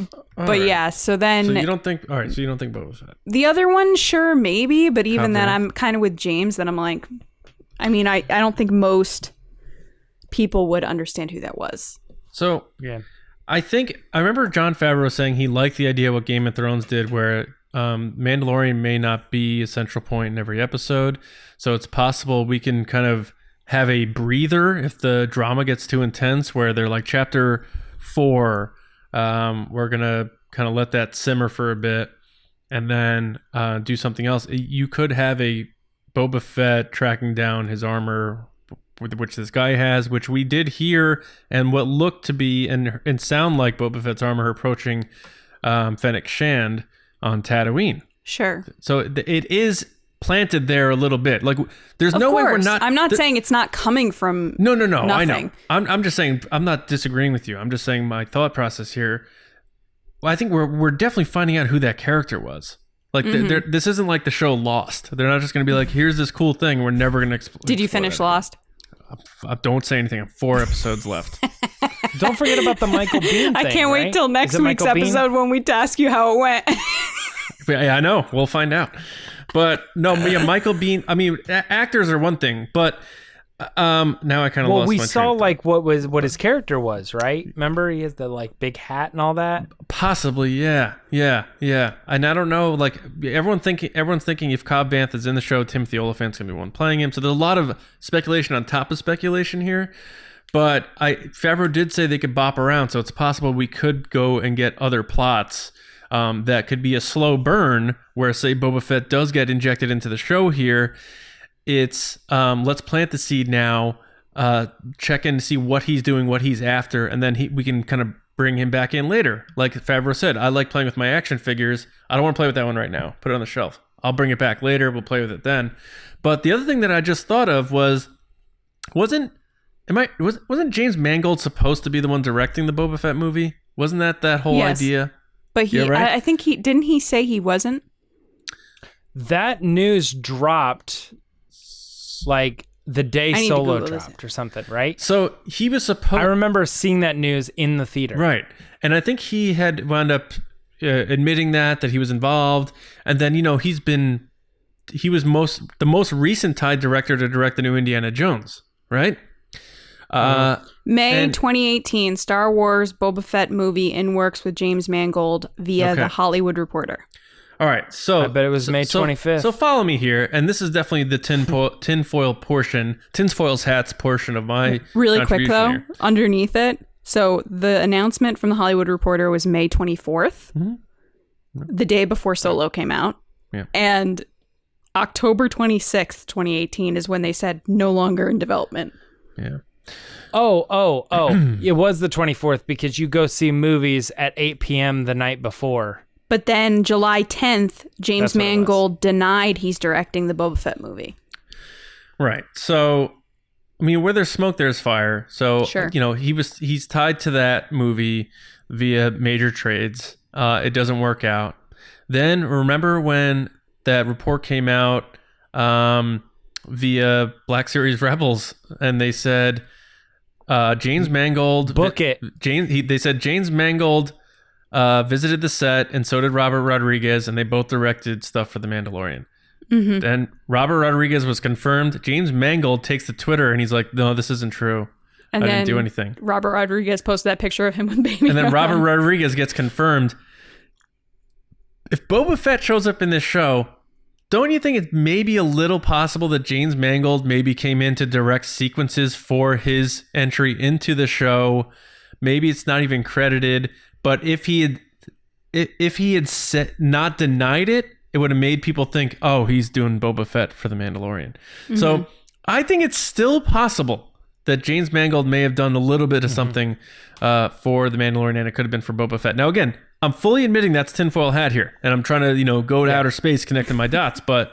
then So you don't think Boba Fett. the other one, sure, maybe, but even then Confidence. I'm kind of with James that I'm like, I mean, I don't think most people would understand who that was. So Yeah. I remember Jon Favreau saying he liked the idea of what Game of Thrones did, where Mandalorian may not be a central point in every episode. So it's possible we can kind of have a breather if the drama gets too intense, where they're like chapter 4, we're going to kind of let that simmer for a bit and then do something else. You could have a Boba Fett tracking down his armor, which this guy has, which we did hear, and what looked to be and sound like Boba Fett's armor approaching Fennec Shand on Tatooine. Sure. So it is planted there a little bit. Like there's no way we're not. I'm not saying it's not coming from. No. Nothing. I know. I'm just saying. I'm not disagreeing with you. I'm just saying my thought process here. Well, I think we're definitely finding out who that character was. Like this isn't like the show Lost. They're not just going to be like, here's this cool thing. We're never going to explore. Did you finish Lost? Don't say anything. I have 4 episodes left. Don't forget about the Michael Biehn thing. I can't wait right? till next Is it week's Michael Biehn? episode when we ask you how it went. Yeah, I know. We'll find out. But no, yeah, Michael Biehn. I mean, actors are one thing, but now I kind of lost we my saw train of like what his character was, right? Remember, he has the like big hat and all that. Possibly, yeah. And I don't know, like everyone's thinking if Cobb Vanth is in the show, Timothy Oliphant's gonna be one playing him. So there's a lot of speculation on top of speculation here. But Favreau did say they could bop around, so it's possible we could go and get other plots. That could be a slow burn where, say, Boba Fett does get injected into the show here. It's let's plant the seed now, check in to see what he's doing, what he's after, and then we can kind of bring him back in later. Like Favreau said, I like playing with my action figures. I don't want to play with that one right now. Put it on the shelf. I'll bring it back later. We'll play with it then. But the other thing that I just thought of wasn't James Mangold supposed to be the one directing the Boba Fett movie? Wasn't that whole Yes. idea? But I think didn't he say he wasn't? That news dropped like the day I need to Solo Google this. dropped or something, right? So he was supposed. I remember seeing that news in the theater. Right. And I think he had wound up admitting that he was involved. And then, he was the most recent Thai director to direct the new Indiana Jones, right? May 2018, Star Wars Boba Fett movie in works with James Mangold via The Hollywood Reporter. All right. So I bet it was May 25th. So follow me here. And this is definitely the tinfoil's hats portion of my Really quick, though, here. underneath it. So the announcement from The Hollywood Reporter was May 24th, the day before Solo came out. Yeah. And October 26th, 2018 is when they said no longer in development. Yeah. Oh. It was the 24th because you go see movies at 8 p.m. the night before. But then July 10th, James That's what it was. Mangold denied he's directing the Boba Fett movie. Right. So, I mean, where there's smoke, there's fire. So, Sure. he's tied to that movie via major trades. It doesn't work out. Then remember when that report came out via Black Series Rebels, and they said James Mangold Book it. They said James Mangold visited the set, and so did Robert Rodriguez, and they both directed stuff for The Mandalorian. Mm-hmm. Then Robert Rodriguez was confirmed. James Mangold takes to Twitter, and he's like, "No, this isn't true. And I then didn't do anything." Robert Rodriguez posted that picture of him with baby. And then Yoda. Robert Rodriguez gets confirmed. If Boba Fett shows up in this show, don't you think it's maybe a little possible that James Mangold maybe came in to direct sequences for his entry into the show? Maybe it's not even credited, but if he had not denied it, it would have made people think, oh, he's doing Boba Fett for The Mandalorian. Mm-hmm. So I think it's still possible that James Mangold may have done a little bit of something for The Mandalorian, and it could have been for Boba Fett. Now, again, I'm fully admitting that's tinfoil hat here, and I'm trying to, go to outer space connecting my dots, but...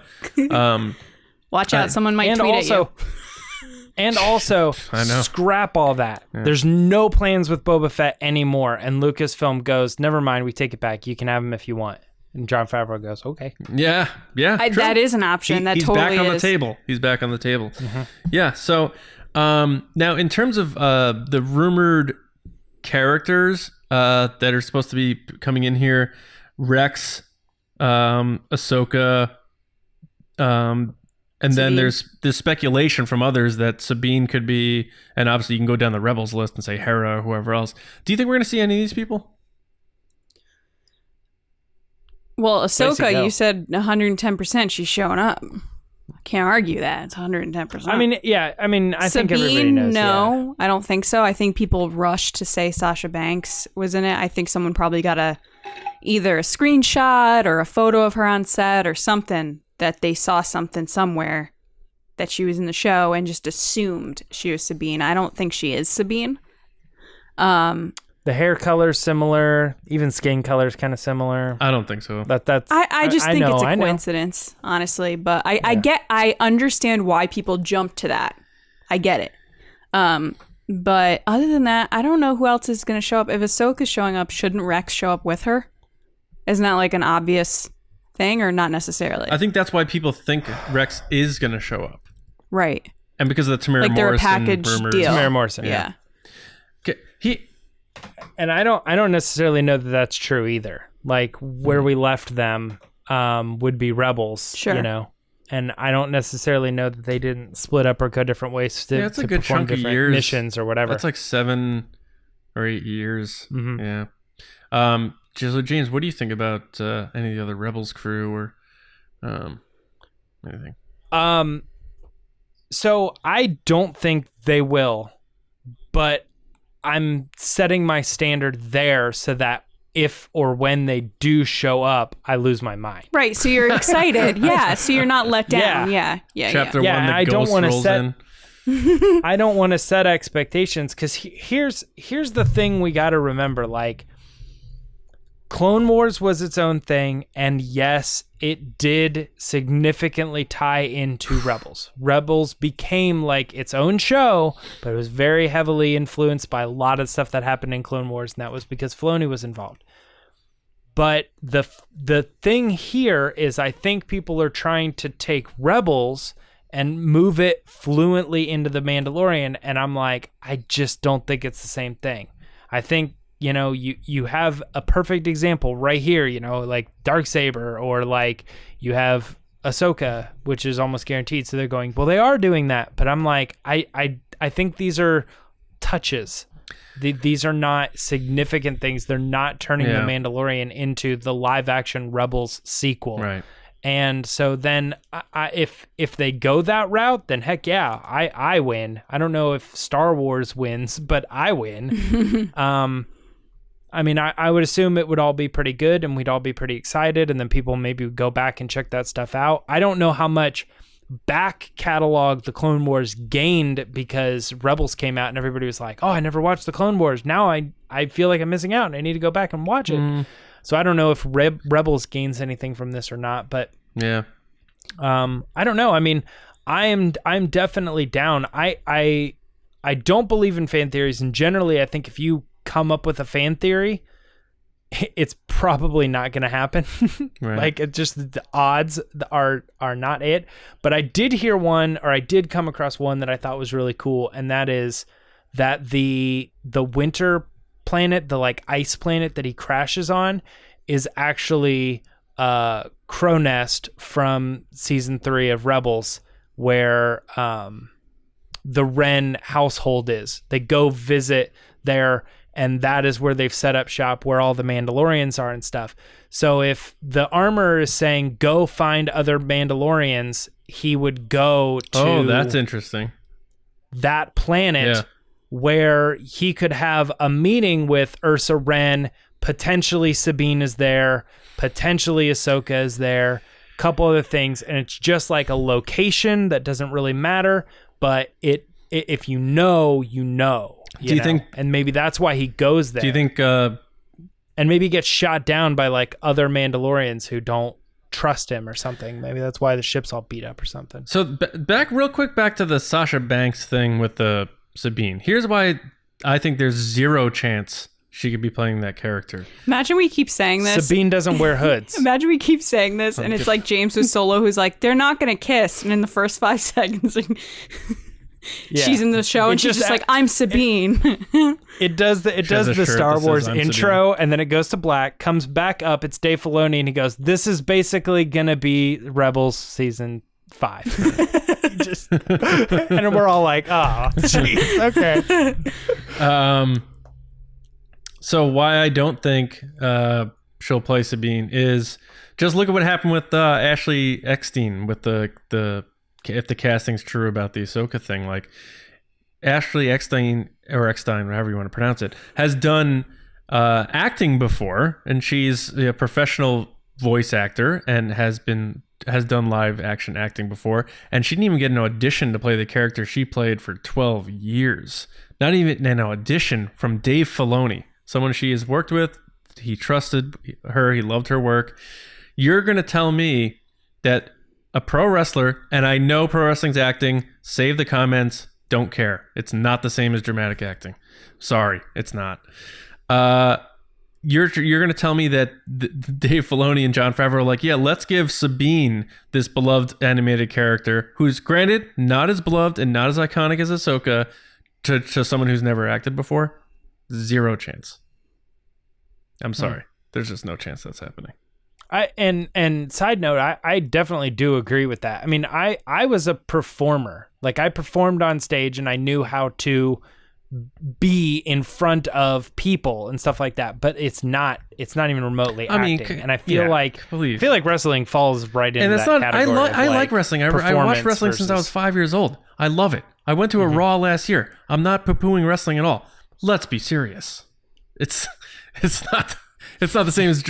watch out, someone might tweet at you. And also, I know. Scrap all that. Yeah. There's no plans with Boba Fett anymore, and Lucasfilm goes, never mind, we take it back. You can have him if you want. And Jon Favreau goes, okay. Yeah. That is an option. He's totally back on is. the table. He's back on the table. Mm-hmm. Yeah, so... now, in terms of the rumored characters that are supposed to be coming in here, Rex, Ahsoka, and Sabine. then there's this speculation from others that Sabine could be, and obviously you can go down the Rebels list and say Hera or whoever else. Do you think we're going to see any of these people? Well, Ahsoka, you said 110% she's showing up. Can't argue that. It's 110%. I mean, yeah. I mean, I think everybody Sabine, knows. no, I don't think so. I think people rushed to say Sasha Banks was in it. I think someone probably got either a screenshot or a photo of her on set or something that they saw something somewhere that she was in the show and just assumed she was Sabine. I don't think she is Sabine. The hair color's similar, even skin color's kind of similar. I don't think so. I just think it's a coincidence, honestly. But I understand why people jump to that. I get it. But other than that, I don't know who else is going to show up. If Ahsoka's showing up, shouldn't Rex show up with her? Isn't that like an obvious thing, or not necessarily? I think that's why people think Rex is going to show up. Right. And because of the Tamara like they're Morrison a package rumors. deal. Tamara Morrison. Yeah. Okay. And I don't necessarily know that that's true either. Like where we left them would be Rebels, sure. And I don't necessarily know that they didn't split up or go different ways to, it's a to good perform chunk of different years. missions or whatever. That's like 7 or 8 years. Mm-hmm. Yeah. So James, what do you think about any of the other Rebels crew or anything? So I don't think they will, but I'm setting my standard there so that if or when they do show up, I lose my mind. Right. So you're excited. Yeah. So you're not let down. Yeah. Chapter 1, the I ghost rolls in. I don't want to set expectations because here's the thing we got to remember. Like, Clone Wars was its own thing, and yes, it did significantly tie into Rebels. Rebels became like its own show, but it was very heavily influenced by a lot of stuff that happened in Clone Wars, and that was because Filoni was involved. But the thing here is I think people are trying to take Rebels and move it fluently into The Mandalorian, and I'm like, I just don't think it's the same thing. I think you have a perfect example right here, like Darksaber, or like you have Ahsoka, which is almost guaranteed. So they're going, well, they are doing that. But I'm like, I think these are touches. These are not significant things. They're not turning The Mandalorian into the live action Rebels sequel. Right. And so then if they go that route, then heck yeah, I win. I don't know if Star Wars wins, but I win. I mean, I would assume it would all be pretty good and we'd all be pretty excited, and then people maybe would go back and check that stuff out. I don't know how much back catalog the Clone Wars gained because Rebels came out and everybody was like, oh, I never watched the Clone Wars. Now I feel like I'm missing out and I need to go back and watch it. So I don't know if Rebels gains anything from this or not, but yeah, I don't know. I mean, I'm definitely down. I don't believe in fan theories, and generally I think if you come up with a fan theory, it's probably not going to happen. Right. Like, it just, the odds are not it. But I did hear one, or I did come across one that I thought was really cool, and that is that the winter planet, the like ice planet that he crashes on, is actually Crow Nest from season 3 of Rebels, where the Wren household is. They go visit there, and that is where they've set up shop, where all the Mandalorians are and stuff. So if the armor is saying go find other Mandalorians, he would go to that's interesting. that planet where he could have a meeting with Ursa Wren. Potentially Sabine is there, potentially Ahsoka is there, a couple other things, and it's just like a location that doesn't really matter, but if you know, you know. Do you think? And maybe that's why he goes there. Do you think? And maybe gets shot down by like other Mandalorians who don't trust him or something. Maybe that's why the ship's all beat up or something. So back real quick back to the Sasha Banks thing with the Sabine. Here's why I think there's zero chance she could be playing that character. Imagine we keep saying this. Sabine doesn't wear hoods. Imagine we keep saying this, and it's like James with Solo, who's like, they're not going to kiss. And in the first 5 seconds, she's in the show, and she's just like, I'm Sabine. It does the Star Wars intro, and then it goes to black, comes back up. It's Dave Filoni, and he goes, this is basically going to be Rebels season 5. And we're all like, oh, jeez, okay. So why I don't think she'll play Sabine is just look at what happened with Ashley Eckstein with the if the casting's true about the Ahsoka thing. Like Ashley Eckstein, or Eckstein, however you want to pronounce it, has done acting before, and she's a professional voice actor and has done live action acting before, and she didn't even get an audition to play the character she played for 12 years. Not even an audition from Dave Filoni. Someone she has worked with, he trusted her, he loved her work. You're going to tell me that a pro wrestler, and I know pro wrestling's acting, save the comments, don't care. It's not the same as dramatic acting. Sorry, it's not. You're going to tell me that Dave Filoni and Jon Favreau are like, yeah, let's give Sabine, this beloved animated character, who's granted not as beloved and not as iconic as Ahsoka, to someone who's never acted before? Zero chance. I'm sorry. There's just no chance that's happening. And side note, I definitely do agree with that. I mean, I was a performer. Like, I performed on stage, and I knew how to be in front of people and stuff like that. But it's not even remotely acting. And I feel like wrestling falls right into that category. I like wrestling. I watched wrestling since I was 5 years old. I love it. I went to a Raw last year. I'm not poo-pooing wrestling at all. Let's be serious. It's not the same as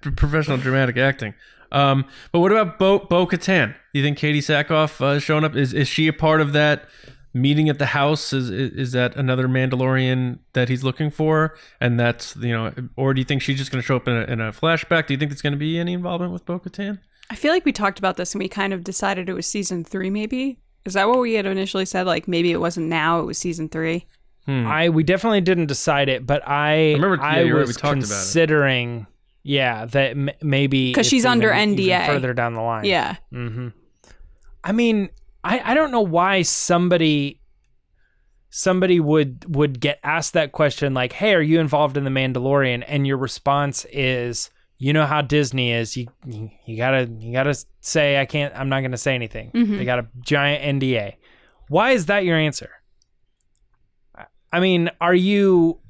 professional dramatic acting. But what about Bo-Katan? Do you think Katie Sackhoff is showing up? Is she a part of that meeting at the house? Is that another Mandalorian that he's looking for? And that's, or do you think she's just going to show up in a flashback? Do you think there's going to be any involvement with Bo-Katan? I feel like we talked about this and we kind of decided it was season 3, maybe. Is that what we had initially said? Like maybe it wasn't now, it was season 3. We definitely didn't decide it, but I was considering, that maybe because she's under NDA even further down the line. Yeah. Mm-hmm. I mean, I don't know why somebody would get asked that question, like, "Hey, are you involved in the Mandalorian?" And your response is, "You know how Disney is. You gotta say I'm not gonna say anything. They got a giant NDA." Why is that your answer? I mean, are you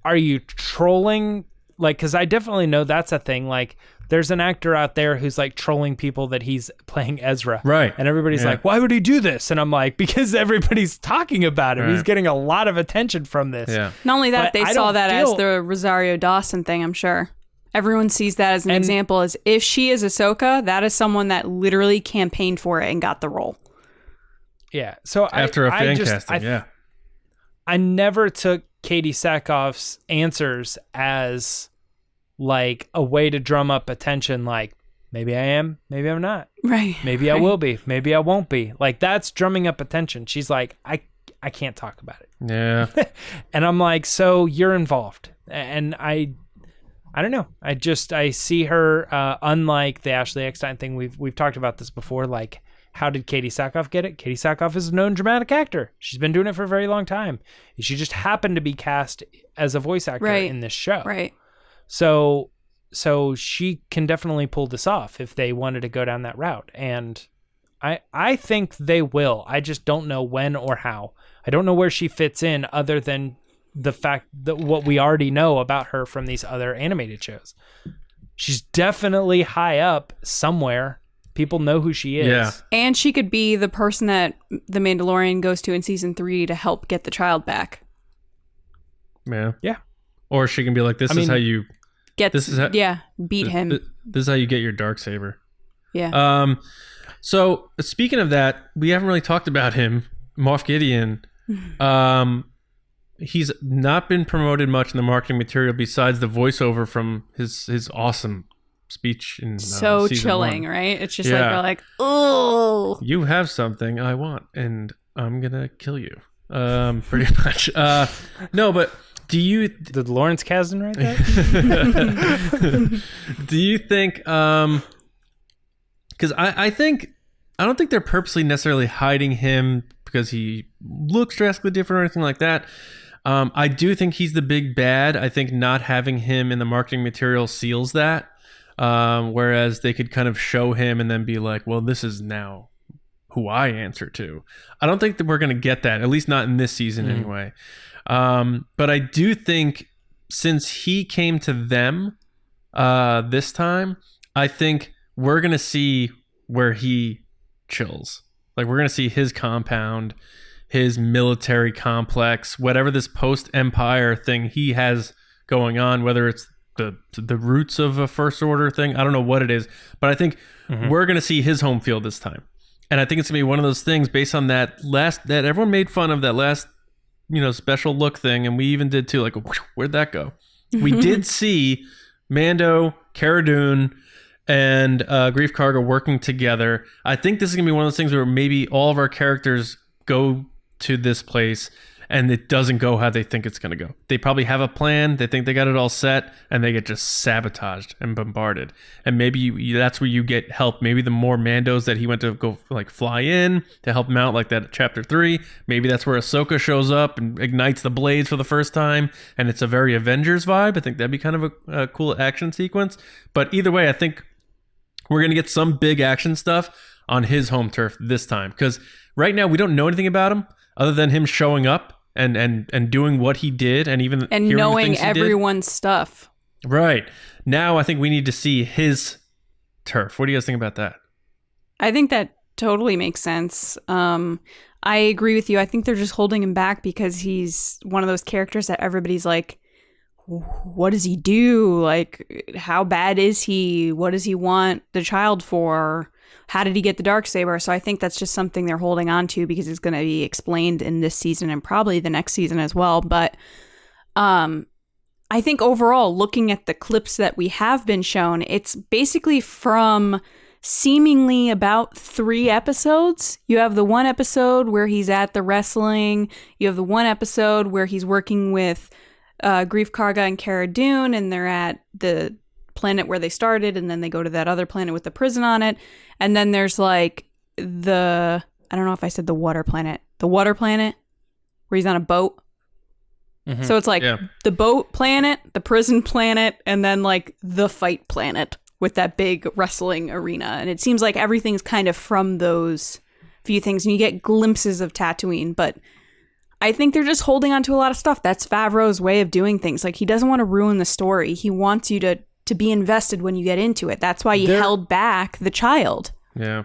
trolling? Like, because I definitely know that's a thing. Like, there's an actor out there who's like trolling people that he's playing Ezra. Right. And everybody's like, why would he do this? And I'm like, because everybody's talking about him. Right. He's getting a lot of attention from this. Yeah. Not only that, they saw that as the Rosario Dawson thing, I'm sure. Everyone sees that as an example. As if she is Ahsoka, that is someone that literally campaigned for it and got the role. Yeah. So after a fan casting, I never took Katie Sackhoff's answers as like a way to drum up attention. Like, maybe I am, maybe I'm not. Right. Maybe I will be, maybe I won't be. Like, that's drumming up attention. She's like, I can't talk about it. Yeah. And I'm like, so you're involved. And I don't know. I see her, unlike the Ashley Eckstein thing. We've talked about this before. Like, how did Katie Sackhoff get it? Katie Sackhoff is a known dramatic actor. She's been doing it for a very long time. She just happened to be cast as a voice actor in this show. Right. So she can definitely pull this off if they wanted to go down that route. And I think they will. I just don't know when or how. I don't know where she fits in other than the fact that what we already know about her from these other animated shows. She's definitely high up somewhere. People know who she is. Yeah. And she could be the person that the Mandalorian goes to in season 3 to help get the child back. Yeah. Yeah. Or she can be like, this is how you beat him. This is how you get your Darksaber. Yeah. So speaking of that, we haven't really talked about him, Moff Gideon. He's not been promoted much in the marketing material besides the voiceover from his awesome speech in so season chilling, 1. right? It's just like we're like, oh, you have something I want, and I'm gonna kill you. Pretty much. No, but did Lawrence Kasdan write that? Do you think? Because I don't think they're purposely necessarily hiding him because he looks drastically different or anything like that. I do think he's the big bad. I think not having him in the marketing material seals that. Whereas they could kind of show him and then be like, well, this is now who I answer to. I don't think that we're going to get that, at least not in this season anyway. But I do think since he came to them this time, I think we're going to see where he chills. Like, we're going to see his compound, his military complex, whatever this post-Empire thing he has going on, whether it's the roots of a First Order thing. I don't know what it is, but I think we're going to see his home field this time. And I think it's going to be one of those things based on that everyone made fun of that last, special look thing. And we even did too, like, where'd that go? We did see Mando, Cara Dune, and Grief Karga working together. I think this is going to be one of those things where maybe all of our characters go to this place and it doesn't go how they think it's going to go. They probably have a plan. They think they got it all set, and they get just sabotaged and bombarded. And maybe that's where you get help. Maybe the more Mandos that he went to go fly in to help him out, like that chapter 3. Maybe that's where Ahsoka shows up and ignites the blades for the first time, and it's a very Avengers vibe. I think that'd be kind of a cool action sequence. But either way, I think we're going to get some big action stuff on his home turf this time. Because right now, we don't know anything about him other than him showing up and doing what he did, and even knowing everyone's stuff. Right. Now I think we need to see his turf. What do you guys think about that? I think that totally makes sense. I agree with you. I think they're just holding him back because he's one of those characters that everybody's like, what does he do? Like, how bad is he? What does he want the child for? How did he get the Darksaber? So I think that's just something they're holding on to because it's going to be explained in this season and probably the next season as well. But I think overall, looking at the clips that we have been shown, it's basically from seemingly about 3 episodes. You have the one episode where he's at the wrestling. You have the one episode where he's working with Grief Karga and Cara Dune, and they're at the planet where they started, and then they go to that other planet with the prison on it. And then there's like I don't know if I said the water planet where he's on a boat. So it's like the boat planet, the prison planet, and then like the fight planet with that big wrestling arena. And it seems like everything's kind of from those few things, and you get glimpses of Tatooine, but I think they're just holding on to a lot of stuff. That's Favreau's way of doing things. Like, he doesn't want to ruin the story. He wants you to be invested when you get into it. That's why he held back the child. Yeah.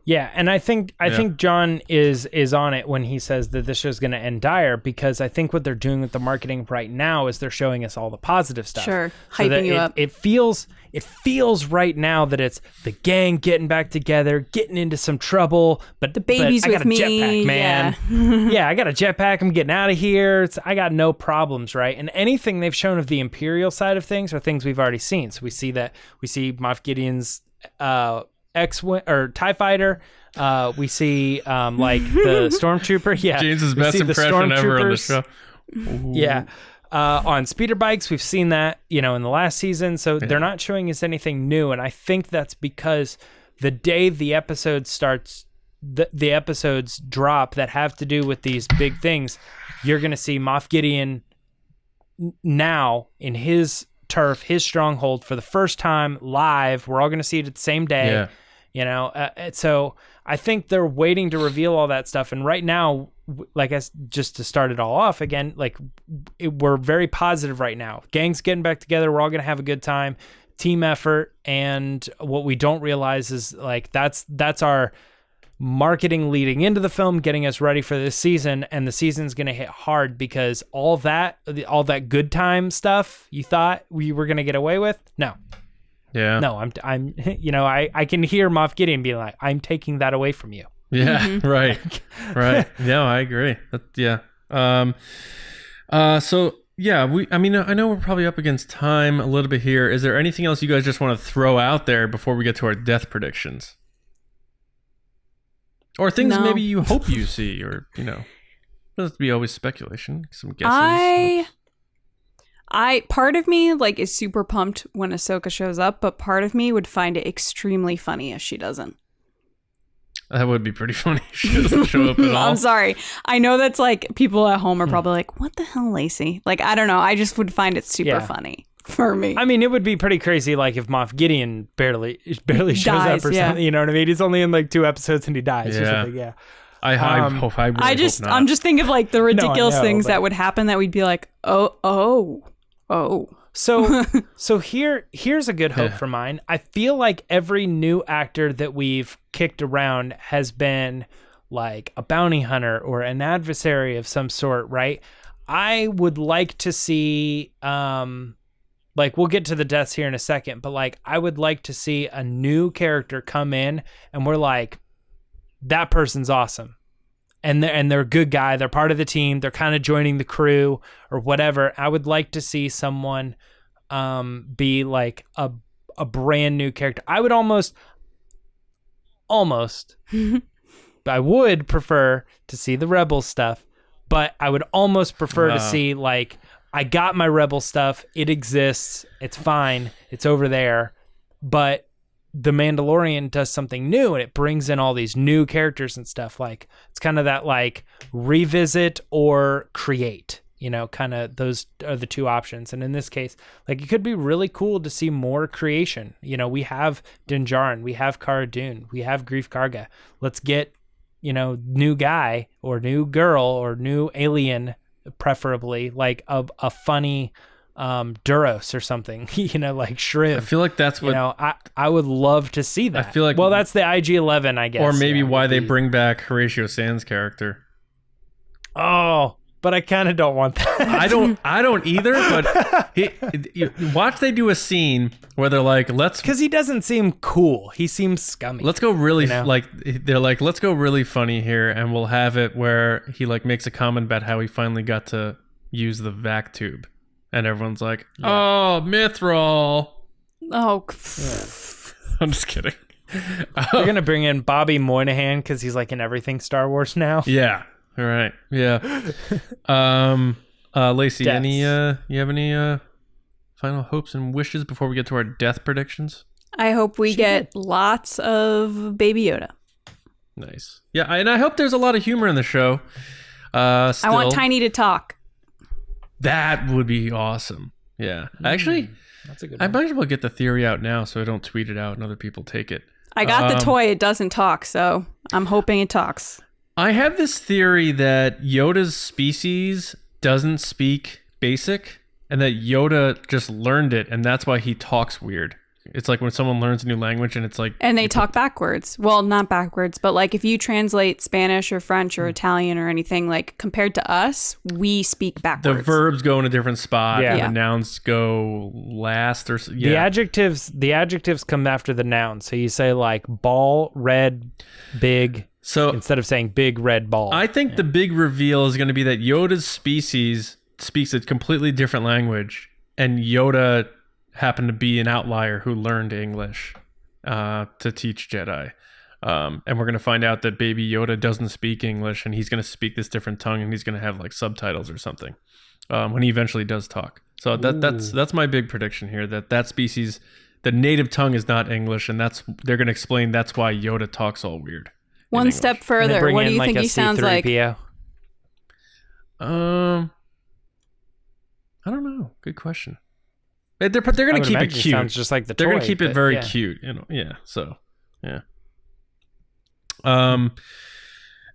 Yeah, and I think Jon is on it when he says that this show's going to end dire, because I think what they're doing with the marketing right now is they're showing us all the positive stuff. Sure, so hyping you up. It feels right now that it's the gang getting back together, getting into some trouble, but the baby's I got with a jetpack, me, man. Yeah, I got a jetpack. I'm getting out of here. I got no problems, right? And anything they've shown of the Imperial side of things are things we've already seen. So we see Moff Gideon's X-Wing or TIE fighter. We see like the stormtrooper. Yeah, James's best impression ever on the show. Ooh. Yeah, on speeder bikes, we've seen that in the last season. So they're not showing us anything new, and I think that's because the day the episode starts, the episodes drop that have to do with these big things, you're going to see Moff Gideon now in his turf, his stronghold, for the first time live. We're all going to see it at the same day. Yeah. So I think they're waiting to reveal all that stuff. And right now, like just to start it all off again, like we're very positive right now. Gang's getting back together. We're all going to have a good time, team effort. And what we don't realize is like, that's our marketing leading into the film, getting us ready for this season. And the season's going to hit hard because all that good time stuff you thought we were going to get away with. No. Yeah. No, I'm, I can hear Moff Gideon being like, I'm taking that away from you. Yeah, right. No, I agree. Yeah. So yeah, I know we're probably up against time a little bit here. Is there anything else you guys just want to throw out there before we get to our death predictions? Or things maybe you hope you see, or, doesn't have to be always speculation, some guesses. I part of me like is super pumped when Ahsoka shows up, but part of me would find it extremely funny if she doesn't. That would be pretty funny if she doesn't show up at all. I'm sorry. I know that's like people at home are probably like, what the hell, Lacey? Like, I don't know. I just would find it super funny for me. I mean, it would be pretty crazy like if Moff Gideon barely shows dies, up or something. You know what I mean? He's only in like 2 episodes and he dies or something. Yeah. I hope not. I'm just thinking of like the ridiculous things that would happen that we'd be like, oh. So here's a good hope for mine. I feel like every new actor that we've kicked around has been like a bounty hunter or an adversary of some sort, right? I would like to see like we'll get to the deaths here in a second, but like I would like to see a new character come in and we're like, that person's awesome. And they're a good guy. They're part of the team. They're kind of joining the crew or whatever. I would like to see someone be like a brand new character. I would almost, I would prefer to see the Rebel stuff, but I would almost prefer to see like, I got my Rebel stuff. It exists. It's fine. It's over there. But the Mandalorian does something new and it brings in all these new characters and stuff. Like it's kind of that like revisit or create, kind of those are the 2 options. And in this case, like it could be really cool to see more creation. We have Din Djarin, we have Cara Dune, we have Greef Karga. Let's get, new guy or new girl or new alien, preferably like a funny, Duros or something, like Shriv. I feel like that's what I would love to see that. I feel like that's the IG-11, I guess, or maybe why they bring back Horatio Sands' character. Oh, but I kind of don't want that. I don't either. But watch they do a scene where they're like, because he doesn't seem cool. He seems scummy. Let's go really they're like, let's go really funny here, and we'll have it where he like makes a comment about how he finally got to use the vac tube. And everyone's like, oh, Mithril. Oh. I'm just kidding. They're going to bring in Bobby Moynihan because he's like in everything Star Wars now. Yeah. All right. Yeah. Lacey, Deaths. You have any final hopes and wishes before we get to our death predictions? I hope we get lots of Baby Yoda. Nice. Yeah. And I hope there's a lot of humor in the show. I want Tiny to talk. That would be awesome. Yeah. Actually, that's a good I one. might as well get the theory out now so I don't tweet it out and other people take it. I got the toy. It doesn't talk, so I'm hoping it talks. I have this theory that Yoda's species doesn't speak Basic and that Yoda just learned it and that's why he talks weird. It's like when someone learns a new language and it's like... And they talk backwards. Well, not backwards, but like if you translate Spanish or French or Italian or anything, like compared to us, we speak backwards. The verbs go in a different spot and Yeah. the nouns go last or... The adjectives come after the noun. So you say like ball, red, big, So instead of saying big red ball. I think the big reveal is going to be that Yoda's species speaks a completely different language and Yoda happened to be an outlier who learned English to teach Jedi. And we're going to find out that Baby Yoda doesn't speak English and he's going to speak this different tongue and he's going to have like subtitles or something when he eventually does talk. So that's my big prediction here, that species, the native tongue is not English, and they're going to explain that's why Yoda talks all weird. One step further, what do you think he sounds like? I don't know. Good question. They're going to keep it cute. Sounds just like the They're going toy, to keep it very yeah. cute, Yeah. So, yeah. And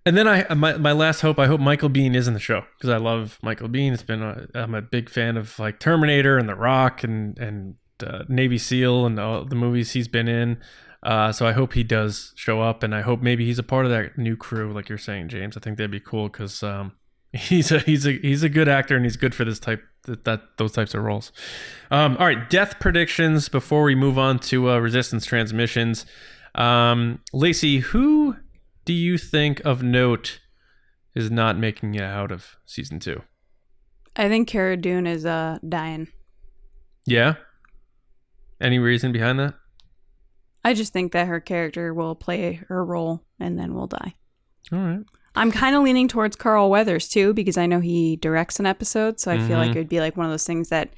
then my last hope, I hope Michael Biehn is in the show, because I love Michael Biehn. I'm a big fan of like Terminator and The Rock and Navy SEAL and all the movies he's been in. So I hope he does show up, and I hope maybe he's a part of that new crew, like you're saying, James. I think that'd be cool, because he's a good actor, and he's good for those types of roles. All right, death predictions before we move on to Resistance transmissions. Lacey, who do you think of note is not making it out of season 2? I think Cara Dune is dying. Yeah? Any reason behind that? I just think that her character will play her role and then will die. All right. I'm kind of leaning towards Carl Weathers too, because I know he directs an episode, so I feel like it would be like one of those things that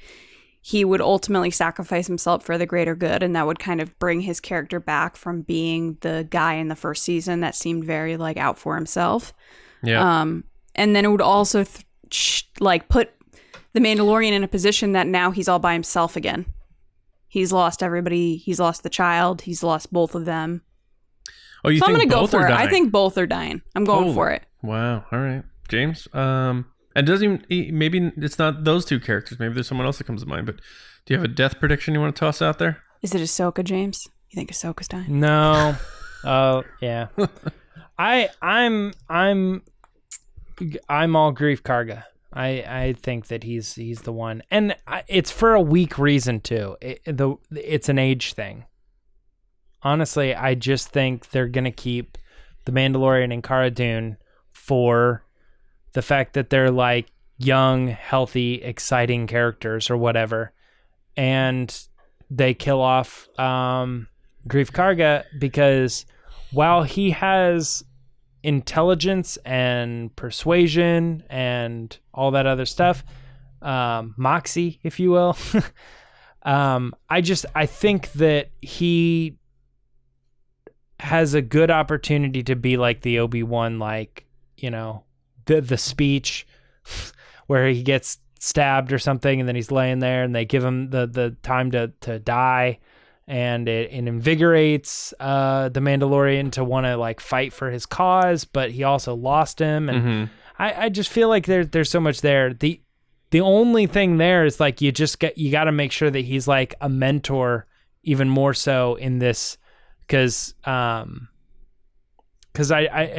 he would ultimately sacrifice himself for the greater good, and that would kind of bring his character back from being the guy in the first season that seemed very like out for himself. Yeah. And then it would also put the Mandalorian in a position that now he's all by himself again. He's lost everybody. He's lost the child. He's lost both of them. Oh, you so think I'm gonna both go for are it. dying? I think both are dying. I'm going for it. Wow. All right, James. And doesn't even, maybe it's not those two characters. Maybe there's someone else that comes to mind. But do you have a death prediction you want to toss out there? Is it Ahsoka, James? You think Ahsoka's dying? No. Oh, yeah. I'm all Grief Karga. I think that he's the one, and it's for a weak reason too. It's an age thing. Honestly, I just think they're gonna keep the Mandalorian and Cara Dune for the fact that they're like young, healthy, exciting characters or whatever, and they kill off Grief Karga because while he has intelligence and persuasion and all that other stuff, moxie, if you will, I think that he has a good opportunity to be like the Obi-Wan, like, you know, the speech where he gets stabbed or something and then he's laying there and they give him the time to die, and it invigorates the Mandalorian to want to like fight for his cause, but he also lost him, and I just feel like there's so much there. The only thing there is like you got to make sure that he's like a mentor even more so in this, because I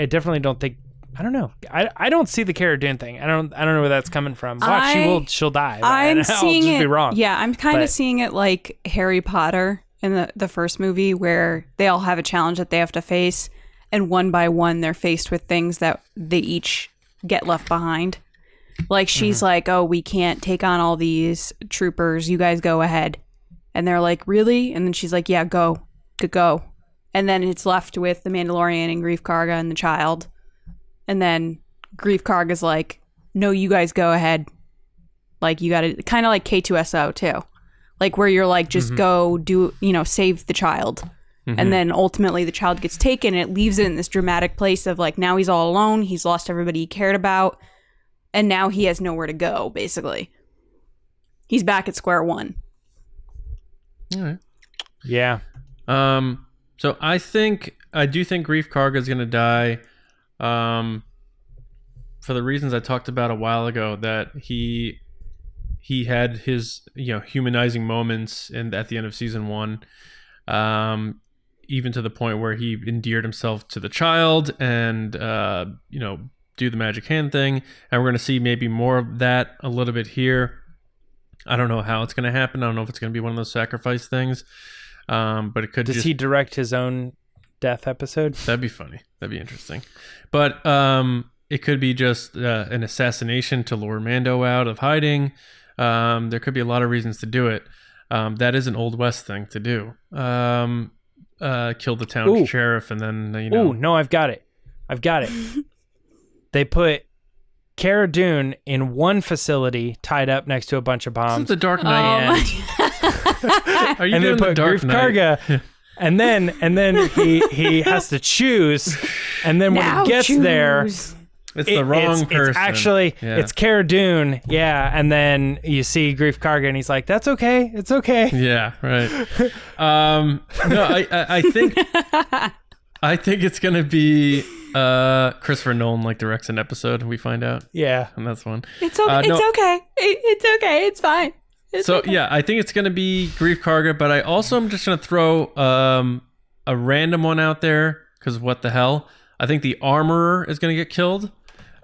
definitely don't think, I don't know. I don't see the Cara Dune thing. I don't know where that's coming from. Watch, she'll die. I'm seeing I'll just it. be wrong. Yeah, I'm kind of seeing it like Harry Potter in the first movie, where they all have a challenge that they have to face, and one by one they're faced with things that they each get left behind. Like she's like, "Oh, we can't take on all these troopers. You guys go ahead." And they're like, "Really?" And then she's like, "Yeah, go." And then it's left with the Mandalorian and Grief Karga and the child. And then Grief Karga's like, "No, you guys go ahead." Like, you got to, kind of like K2SO too. Like, where you're like, just go do, save the child. And then ultimately the child gets taken, and it leaves it in this dramatic place of like, now he's all alone. He's lost everybody he cared about. And now he has nowhere to go, basically. He's back at square one. All right. Yeah. So I do think Grief Karga is going to die. For the reasons I talked about a while ago, that he had his humanizing moments at the end of season 1, even to the point where he endeared himself to the child and do the magic hand thing, and we're going to see maybe more of that a little bit here. I don't know how it's going to happen. I don't know if it's going to be one of those sacrifice things, but it could. Does he direct his own death episode? That'd be funny. That'd be interesting. But it could be just an assassination to lure Mando out of hiding. There could be a lot of reasons to do it. That is an Old West thing to do. Kill the town sheriff and then, Ooh, no, I've got it. They put Cara Dune in one facility tied up next to a bunch of bombs. This is the Dark Knight. Are you and doing they put the Dark Grief Knight? Karga, and then he has to choose, and then when he gets there, it's the wrong person. It's actually it's Cara Dune, and then you see Grief Karga, and he's like, "That's okay, it's okay." Yeah, right. No, I I think it's gonna be Christopher Nolan directs an episode. We find out. Yeah, and that's one. It's okay. It's okay. It's okay. It's fine. Yeah, I think it's gonna be Grief Karga, but I also am just gonna throw a random one out there because what the hell? I think the Armorer is gonna get killed.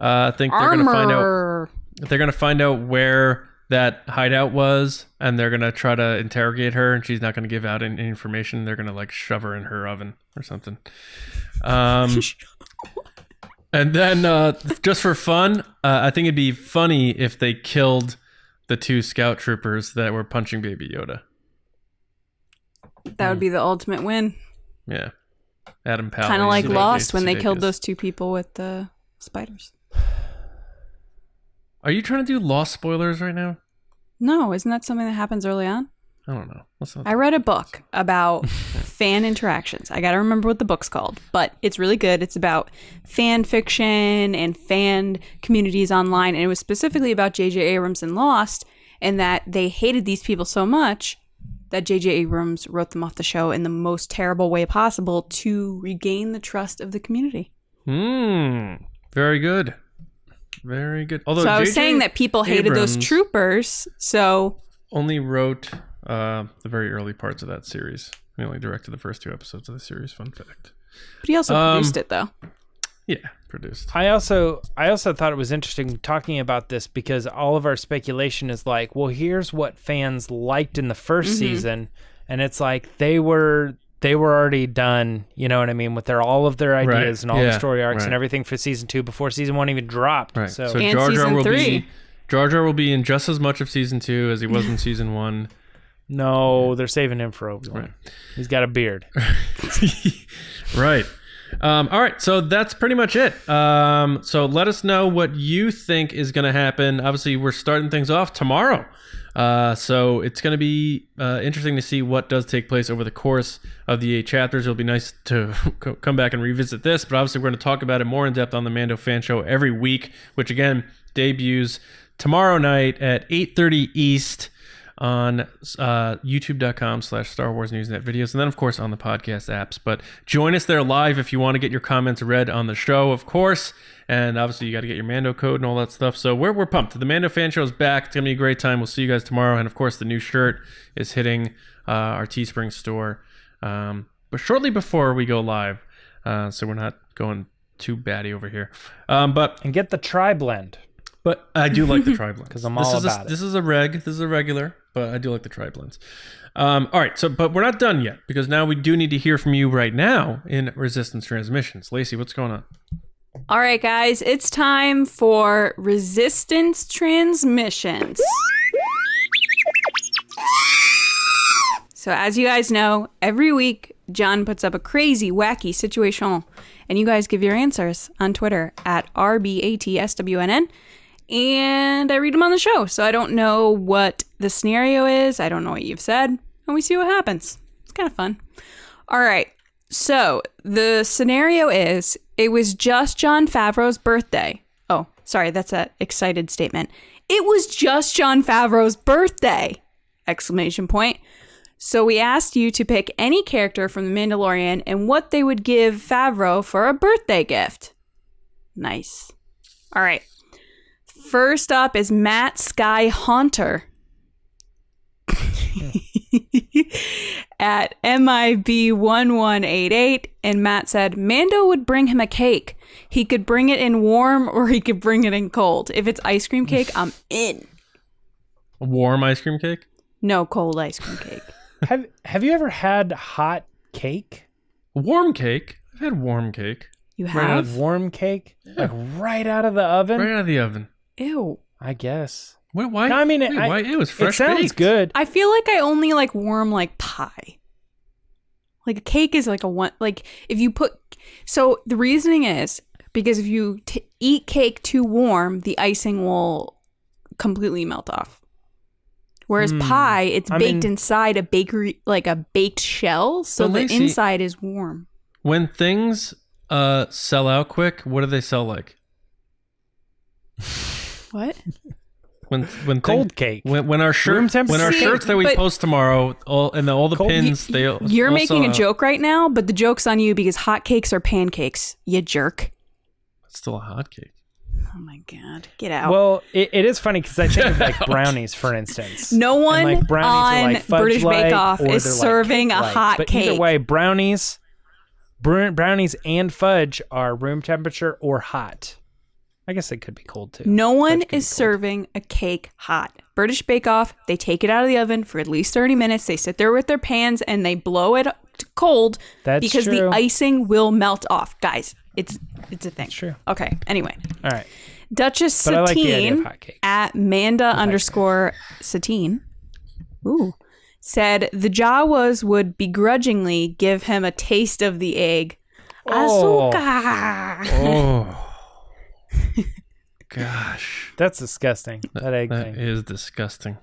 I think they're gonna find out where that hideout was, and they're gonna try to interrogate her, and she's not gonna give out any information. They're gonna shove her in her oven or something. And then just for fun, I think it'd be funny if they killed the 2 scout troopers that were punching Baby Yoda. That would be the ultimate win. Yeah, Adam Pally. Kind of like Lost when they killed those 2 people with the spiders. Are you trying to do Lost spoilers right now? No, isn't that something that happens early on? I don't know. I read a book about fan interactions. I got to remember what the book's called, but it's really good. It's about fan fiction and fan communities online, and it was specifically about J.J. Abrams and Lost, and that they hated these people so much that J.J. Abrams wrote them off the show in the most terrible way possible to regain the trust of the community. Very good. Very good. Although so I was saying that people hated those troopers, so... only wrote the very early parts of that series. He only directed the first 2 episodes of the series, fun fact. But he also produced it, though. Yeah, produced. I also thought it was interesting talking about this because all of our speculation is well, here's what fans liked in the first season, and it's they were already done, you know what I mean, with all of their ideas and all the story arcs and everything for season 2 before season 1 even dropped. Right. So and Jar Jar will be in just as much of season 2 as he was in season 1. No, they're saving him for Obi-Wan. Right. He's got a beard. Right. All right, so that's pretty much it. So let us know what you think is going to happen. Obviously, we're starting things off tomorrow. So it's going to be interesting to see what does take place over the course of the 8 chapters. It'll be nice to come back and revisit this, but obviously we're going to talk about it more in depth on the Mando Fan Show every week, which again debuts tomorrow night at 8:30 East on youtube.com/Star Wars Newsnet videos, and then of course on the podcast apps. But join us there live if you want to get your comments read on the show, of course. And obviously you got to get your Mando code and all that stuff. So we're pumped. The Mando Fan Show is back. It's gonna be a great time. We'll see you guys tomorrow. And of course the new shirt is hitting our Teespring store, but shortly before we go live. So we're not going too batty over here. And get the tri-blend. But I do like the tri-blends. Because I'm all about it. This is a regular, but I do like the tri-blends. All right, but we're not done yet, because now we do need to hear from you right now in Resistance Transmissions. Lacey, what's going on? All right, guys, it's time for Resistance Transmissions. So as you guys know, every week, John puts up a crazy, wacky situation, and you guys give your answers on Twitter at RBATSWNN. And I read them on the show, so I don't know what the scenario is. I don't know what you've said, and we see what happens. It's kind of fun. All right, so the scenario is, it was just Jon Favreau's birthday. Oh, sorry, that's an excited statement. It was just Jon Favreau's birthday! Exclamation point. So we asked you to pick any character from The Mandalorian and what they would give Favreau for a birthday gift. Nice. All right. First up is Matt Sky Haunter at MIB1188, and Matt said Mando would bring him a cake. He could bring it in warm or he could bring it in cold. If it's ice cream cake, I'm in. A warm ice cream cake? No, cold ice cream cake. Have you ever had hot cake? Warm cake? I've had warm cake. You have? Warm cake? Yeah. Like right out of the oven? Right out of the oven. Ew. I guess. Wait, why? No, I mean, why? It was fresh. It sounds baked. good. I feel like I only like warm like pie. Like a cake is like a one. Like if you put. So the reasoning is because if you eat cake too warm, the icing will completely melt off. Whereas pie, it's baked inside a bakery, like a baked shell, so the inside is warm. When things sell out quick, what do they sell like? What? Cold cake. When our Room temperature. shirts that we but- post tomorrow, all the pins, You're also making a have- joke right now, but the joke's on you because hot cakes are pancakes. You jerk. It's still a hot cake. Oh my god, get out. Well, it is funny because I think of like brownies, for instance. No one And, like, brownies are on like British fudge-like, Bake Off or is they're, like, serving a cake-like. hot but cake. Either way, brownies and fudge are room temperature or hot. I guess they could be cold too. No one Fudge could be is cold. serving a cake hot. British Bake Off, they take it out of the oven for at least 30 minutes. They sit there with their pans and they blow it cold That's because true. the icing will melt off. Guys, it's a thing. It's true. Okay, anyway. All right. Duchess But I like the idea of Satine hot cakes. at Manda_Satine said the Jawas would begrudgingly give him a taste of the egg. Oh. Ahsoka. Oh, gosh, That's disgusting. That egg that thing. is disgusting.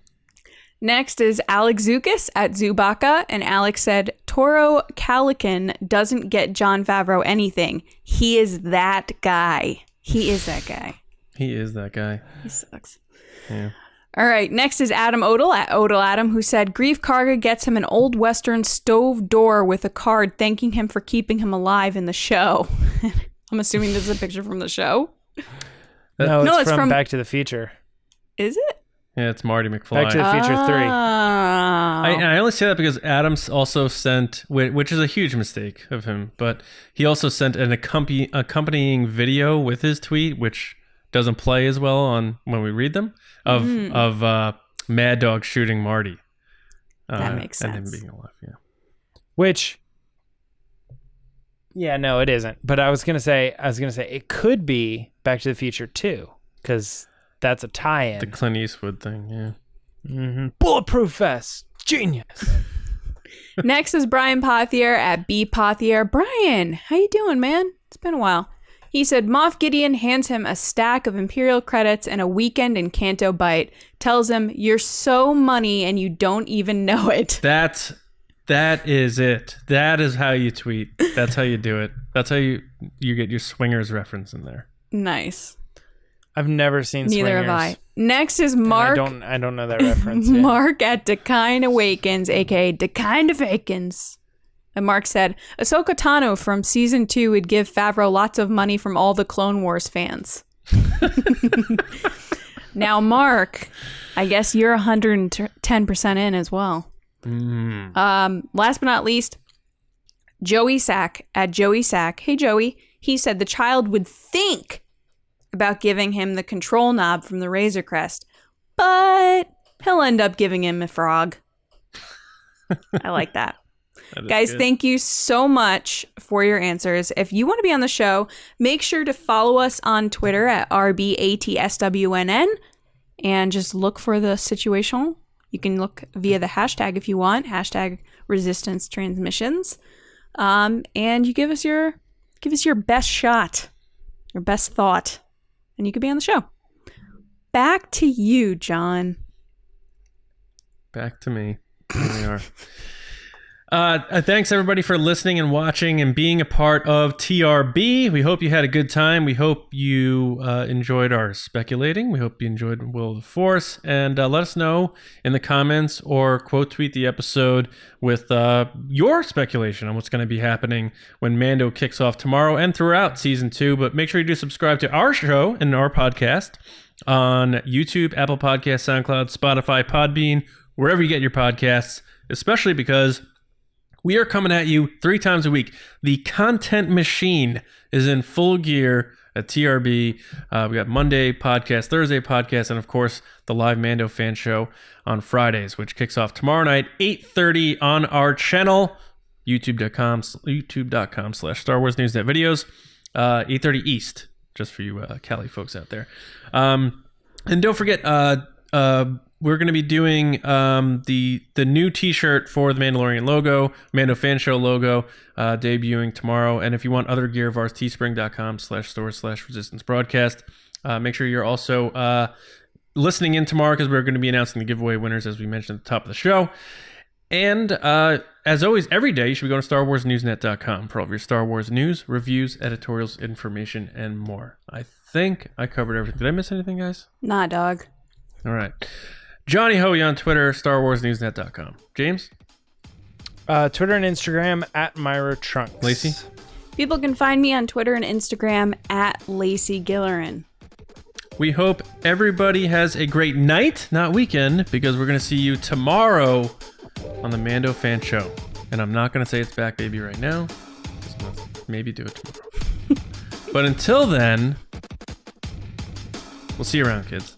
Next is Alex Zukas at Zubaka, and Alex said Toro Calican doesn't get Jon Favreau anything. He is that guy. He is that guy. He is that guy. He sucks. Yeah. All right, next is Adam Odell at Odell Adam, who said Grief Karga gets him an old Western stove door with a card thanking him for keeping him alive in the show. I'm assuming this is a picture from the show. No, No, it's, it's from from- Back to the Future. Is it? Yeah, it's Marty McFly. Back to the Future 3. I only say that because Adams also sent, which is a huge mistake of him, but he also sent an accompanying video with his tweet, which doesn't play as well on when we read them, of Mad Dog shooting Marty. That makes and him sense. being alive. Yeah. Which, yeah, no, it isn't. But I was gonna say it could be Back to the Future 2 because that's a tie-in. The Clint Eastwood thing. Yeah. Bulletproof vest, genius. Next is Brian Pothier at B Pothier. Brian, how you doing, man? It's been a while. He said Moff Gideon hands him a stack of Imperial credits and a weekend in Canto Bight. Tells him, "You're so money and you don't even know it." That is it. That is how you tweet. That's how you do it. That's how you get your Swingers reference in there. Nice. I've never seen Neither Swingers. have I. Next is Mark. I don't know that reference. Yet. Mark at Dekine Awakens, aka Dekine Awakens. And Mark said, Ahsoka Tano from season 2 would give Favreau lots of money from all the Clone Wars fans. Now, Mark, I guess you're 110% in as well. Last but not least, Joey Sack at Joey Sack. Hey, Joey. He said the child would think about giving him the control knob from the Razor Crest, but he'll end up giving him a frog. I like that. Guys, thank you so much for your answers. If you want to be on the show, make sure to follow us on Twitter at RBATSWNN and just look for the situation. You can look via the hashtag if you want, hashtag resistance transmissions. And you give us your best shot, your best thought, and you could be on the show. Back to you, John. Back to me. Here we are. Thanks everybody for listening and watching and being a part of TRB. We hope you had a good time. We hope you enjoyed our speculating. We hope you enjoyed Will of the Force. And let us know in the comments or quote tweet the episode with your speculation on what's going to be happening when Mando kicks off tomorrow and throughout season 2. But make sure you do subscribe to our show and our podcast on YouTube, Apple Podcasts, SoundCloud, Spotify, Podbean, wherever you get your podcasts, especially because we are coming at you 3 times a week. The content machine is in full gear at TRB. We got Monday podcast, Thursday podcast, and of course, the live Mando fan show on Fridays, which kicks off tomorrow night, 8:30 on our channel, youtube.com/Star Wars Newsnet videos, 8:30 East, just for you Cali folks out there. And don't forget, we're going to be doing the new T-shirt for the Mandalorian logo, Mando Fan Show logo, debuting tomorrow. And if you want other gear of ours, teespring.com/store/resistance broadcast. Make sure you're also listening in tomorrow because we're going to be announcing the giveaway winners, as we mentioned at the top of the show. And as always, every day you should be going to StarWarsNewsNet.com for all of your Star Wars news, reviews, editorials, information, and more. I think I covered everything. Did I miss anything, guys? Nah, dog. All right. Johnny Hoey on Twitter, StarWarsNewsNet.com. James? Twitter and Instagram at Myra Trunks. Lacey? People can find me on Twitter and Instagram at Lacey Gillerin. We hope everybody has a great night, not weekend, because we're going to see you tomorrow on the Mando Fan Show. And I'm not going to say it's back, baby, right now. Maybe do it tomorrow. But until then, we'll see you around, kids.